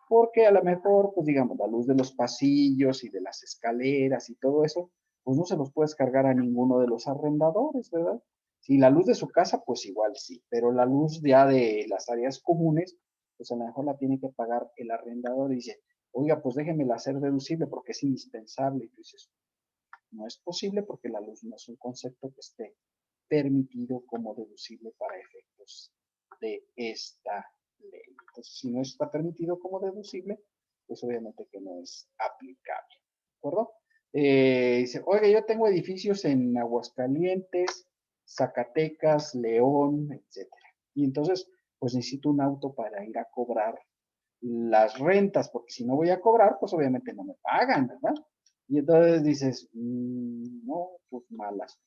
Porque a lo mejor, pues digamos, la luz de los pasillos y de las escaleras y todo eso, pues no se los puedes cargar a ninguno de los arrendadores, ¿verdad? Si la luz de su casa, pues igual sí, pero la luz ya de las áreas comunes, pues a lo mejor la tiene que pagar el arrendador y dice, oiga, pues déjemela hacer deducible porque es indispensable. Y tú dices, no es posible porque la luz no es un concepto que esté permitido como deducible para efectos de esta ley. Entonces, si no está permitido como deducible, pues obviamente que no es aplicable. ¿De acuerdo? Dice, oiga, yo tengo edificios en Aguascalientes, Zacatecas, León, etcétera. Y entonces, pues necesito un auto para ir a cobrar las rentas, porque si no voy a cobrar, pues obviamente no me pagan, ¿verdad? Y entonces dices, no, pues malas.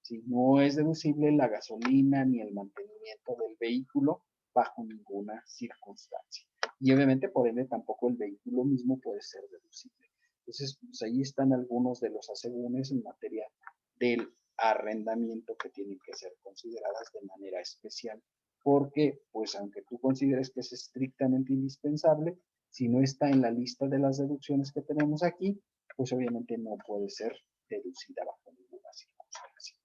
Si no es deducible la gasolina ni el mantenimiento del vehículo bajo ninguna circunstancia. Y obviamente, por ende, tampoco el vehículo mismo puede ser deducible. Entonces, pues ahí están algunos de los asegúnes en materia del arrendamiento que tienen que ser consideradas de manera especial. Porque, pues, aunque tú consideres que es estrictamente indispensable, si no está en la lista de las deducciones que tenemos aquí, pues obviamente no puede ser deducida bajo ninguna circunstancia.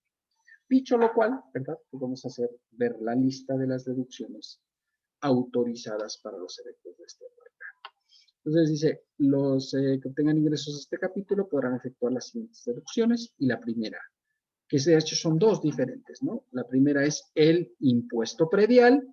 Dicho lo cual, ¿verdad? Pues vamos a ver la lista de las deducciones autorizadas para los efectos de este apartado. Entonces dice, los que obtengan ingresos de este capítulo podrán efectuar las siguientes deducciones. Y la primera, que de hecho son dos diferentes, ¿no? La primera es el impuesto predial.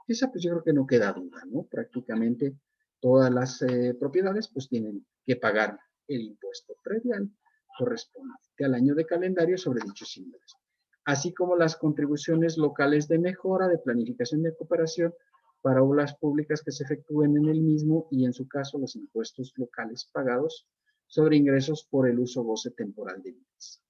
Esa pues yo creo que no queda duda, ¿no? Prácticamente todas las propiedades pues tienen que pagar el impuesto predial correspondiente al año de calendario sobre dichos ingresos, así como las contribuciones locales de mejora, de planificación y de cooperación para obras públicas que se efectúen en el mismo y en su caso los impuestos locales pagados sobre ingresos por el uso goce temporal de bienes.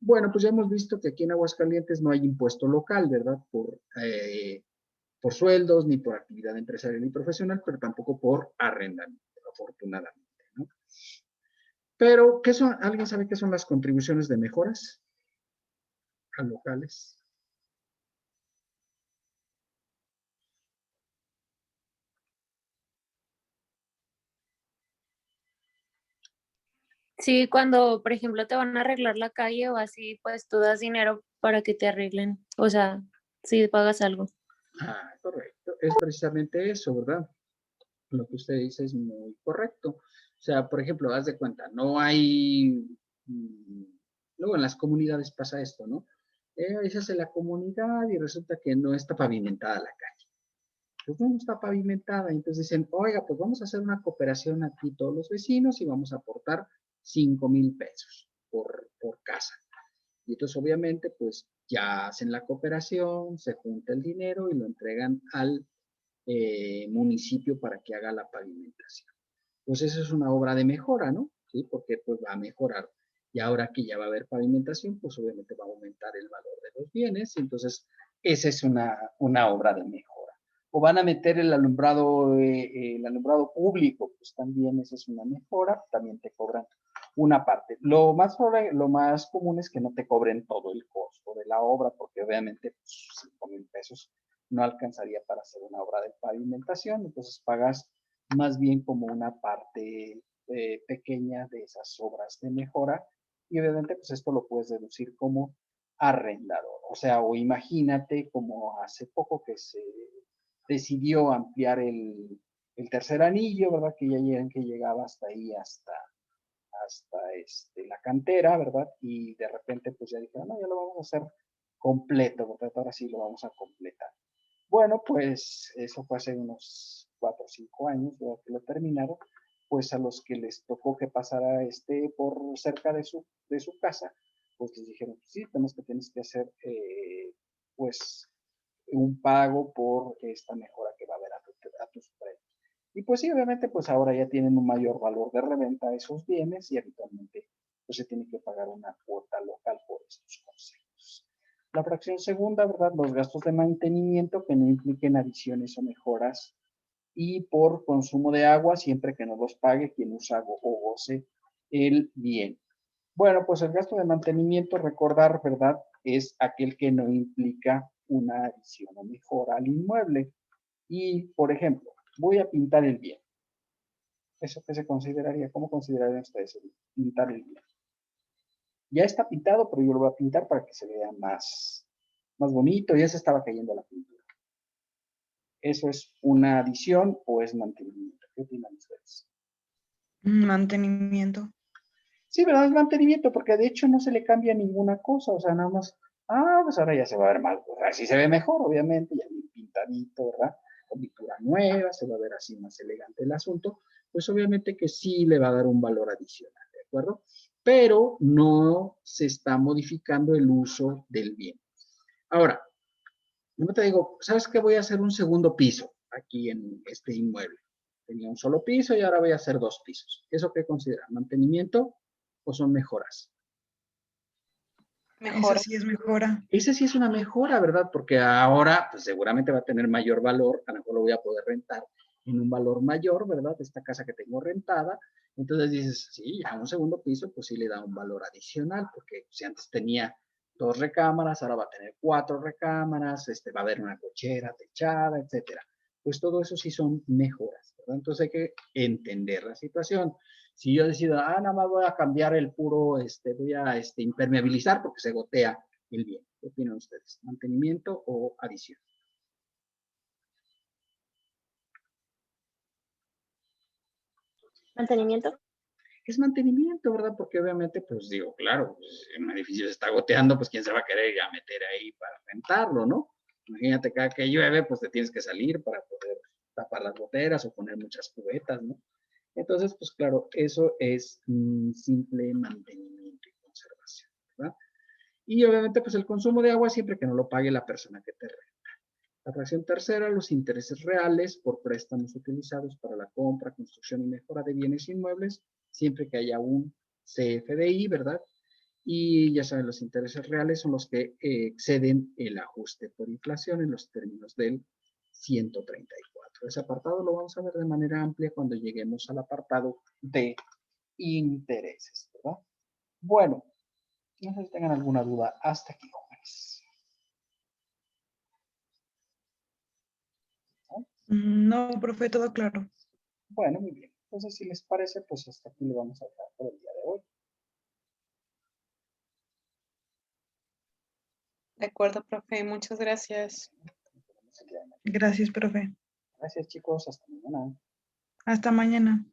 Bueno, pues ya hemos visto que aquí en Aguascalientes no hay impuesto local, ¿verdad? Por sueldos, ni por actividad empresarial ni profesional, pero tampoco por arrendamiento, afortunadamente, ¿no? Pero, ¿qué son? ¿Alguien sabe qué son las contribuciones de mejoras a locales? Sí, cuando, por ejemplo, te van a arreglar la calle o así, pues tú das dinero para que te arreglen. O sea, si pagas algo. Ah, correcto. Es precisamente eso, ¿verdad? Lo que usted dice es muy correcto. O sea, por ejemplo, haz de cuenta, no hay, luego en las comunidades pasa esto, ¿no? Se hace la comunidad y resulta que no está pavimentada la calle. Pues no está pavimentada. Entonces dicen, oiga, pues vamos a hacer una cooperación aquí todos los vecinos y vamos a aportar 5,000 pesos por casa. Y entonces obviamente pues ya hacen la cooperación, se junta el dinero y lo entregan al municipio para que haga la pavimentación. Pues eso es una obra de mejora, ¿no? Sí, porque pues va a mejorar. Y ahora que ya va a haber pavimentación, pues obviamente va a aumentar el valor de los bienes. Y entonces, esa es una obra de mejora. O van a meter el alumbrado público, pues también esa es una mejora, también te cobran una parte. Lo más común es que no te cobren todo el costo de la obra, porque obviamente pues, 5,000 pesos no alcanzaría para hacer una obra de pavimentación, entonces pagas más bien como una parte pequeña de esas obras de mejora y obviamente pues esto lo puedes deducir como arrendador. O sea, o imagínate como hace poco que se decidió ampliar el tercer anillo, ¿verdad? Que ya que llegaba hasta ahí, hasta la cantera, ¿verdad? Y de repente pues ya dijeron, no, ya lo vamos a hacer completo, ¿verdad? Ahora sí lo vamos a completar. Bueno, pues eso fue hace unos 4 o 5 años, ¿verdad? Que lo terminaron, pues a los que les tocó que pasara por cerca de su casa, pues les dijeron, sí, tienes que hacer pues un pago por esta mejora que va a haber a tus precios. Y pues sí, obviamente, pues ahora ya tienen un mayor valor de reventa esos bienes y habitualmente pues se tiene que pagar una cuota local por estos conceptos. La fracción segunda, ¿verdad? Los gastos de mantenimiento que no impliquen adiciones o mejoras y por consumo de agua siempre que no los pague quien usa o goce el bien. Bueno, pues el gasto de mantenimiento, recordar, ¿verdad? Es aquel que no implica una adición o mejora al inmueble. Y, por ejemplo, voy a pintar el bien. ¿Eso qué se consideraría? ¿Cómo considerarían ustedes pintar el bien? Ya está pintado, pero yo lo voy a pintar para que se vea más bonito. Ya se estaba cayendo la pintura. ¿Eso es una adición o es mantenimiento? ¿Qué opinan ustedes? Mantenimiento. Sí, ¿verdad? Es mantenimiento, porque de hecho no se le cambia ninguna cosa, o sea, nada más, pues ahora ya se va a ver más, pues así se ve mejor, obviamente, ya bien pintadito, ¿verdad? Con pintura nueva, se va a ver así más elegante el asunto, pues obviamente que sí le va a dar un valor adicional, ¿de acuerdo? Pero no se está modificando el uso del bien. Ahora, yo te digo, ¿sabes qué? Voy a hacer un segundo piso aquí en este inmueble. Tenía un solo piso y ahora voy a hacer 2 pisos. ¿Eso qué considera? ¿Mantenimiento o son mejoras? Esa sí es mejora. Esa sí es una mejora, ¿verdad? Porque ahora, pues seguramente va a tener mayor valor, a lo mejor lo voy a poder rentar en un valor mayor, ¿verdad? Esta casa que tengo rentada. Entonces dices, sí, ya un segundo piso, pues sí le da un valor adicional, porque si antes tenía 2 recámaras, ahora va a tener 4 recámaras, va a haber una cochera techada, etcétera. Pues todo eso sí son mejoras, ¿verdad? Entonces hay que entender la situación. Si yo decido, nada más voy a cambiar el puro, voy a impermeabilizar porque se gotea el bien. ¿Qué opinan ustedes? ¿Mantenimiento o adición? Mantenimiento. Es mantenimiento, ¿verdad? Porque obviamente, pues digo, claro, pues, un edificio se está goteando, pues quién se va a querer ir a meter ahí para rentarlo, ¿no? Imagínate, cada que llueve, pues te tienes que salir para poder tapar las goteras o poner muchas cubetas, ¿no? Entonces, pues claro, eso es simple mantenimiento y conservación, ¿verdad? Y obviamente, pues el consumo de agua siempre que no lo pague la persona que te renta. La fracción tercera, los intereses reales por préstamos utilizados para la compra, construcción y mejora de bienes inmuebles, siempre que haya un CFDI, ¿verdad? Y ya saben, los intereses reales son los que exceden el ajuste por inflación en los términos del 134. Ese apartado lo vamos a ver de manera amplia cuando lleguemos al apartado de intereses, ¿verdad? Bueno, no sé si tengan alguna duda hasta aquí, jóvenes. No, profe, todo claro. Bueno, muy bien. Entonces, si les parece, pues hasta aquí le vamos a dejar por el día de hoy. De acuerdo, profe, muchas gracias. Nos vemos el día de mañana. Gracias, profe. Gracias, chicos. Hasta mañana. Hasta mañana.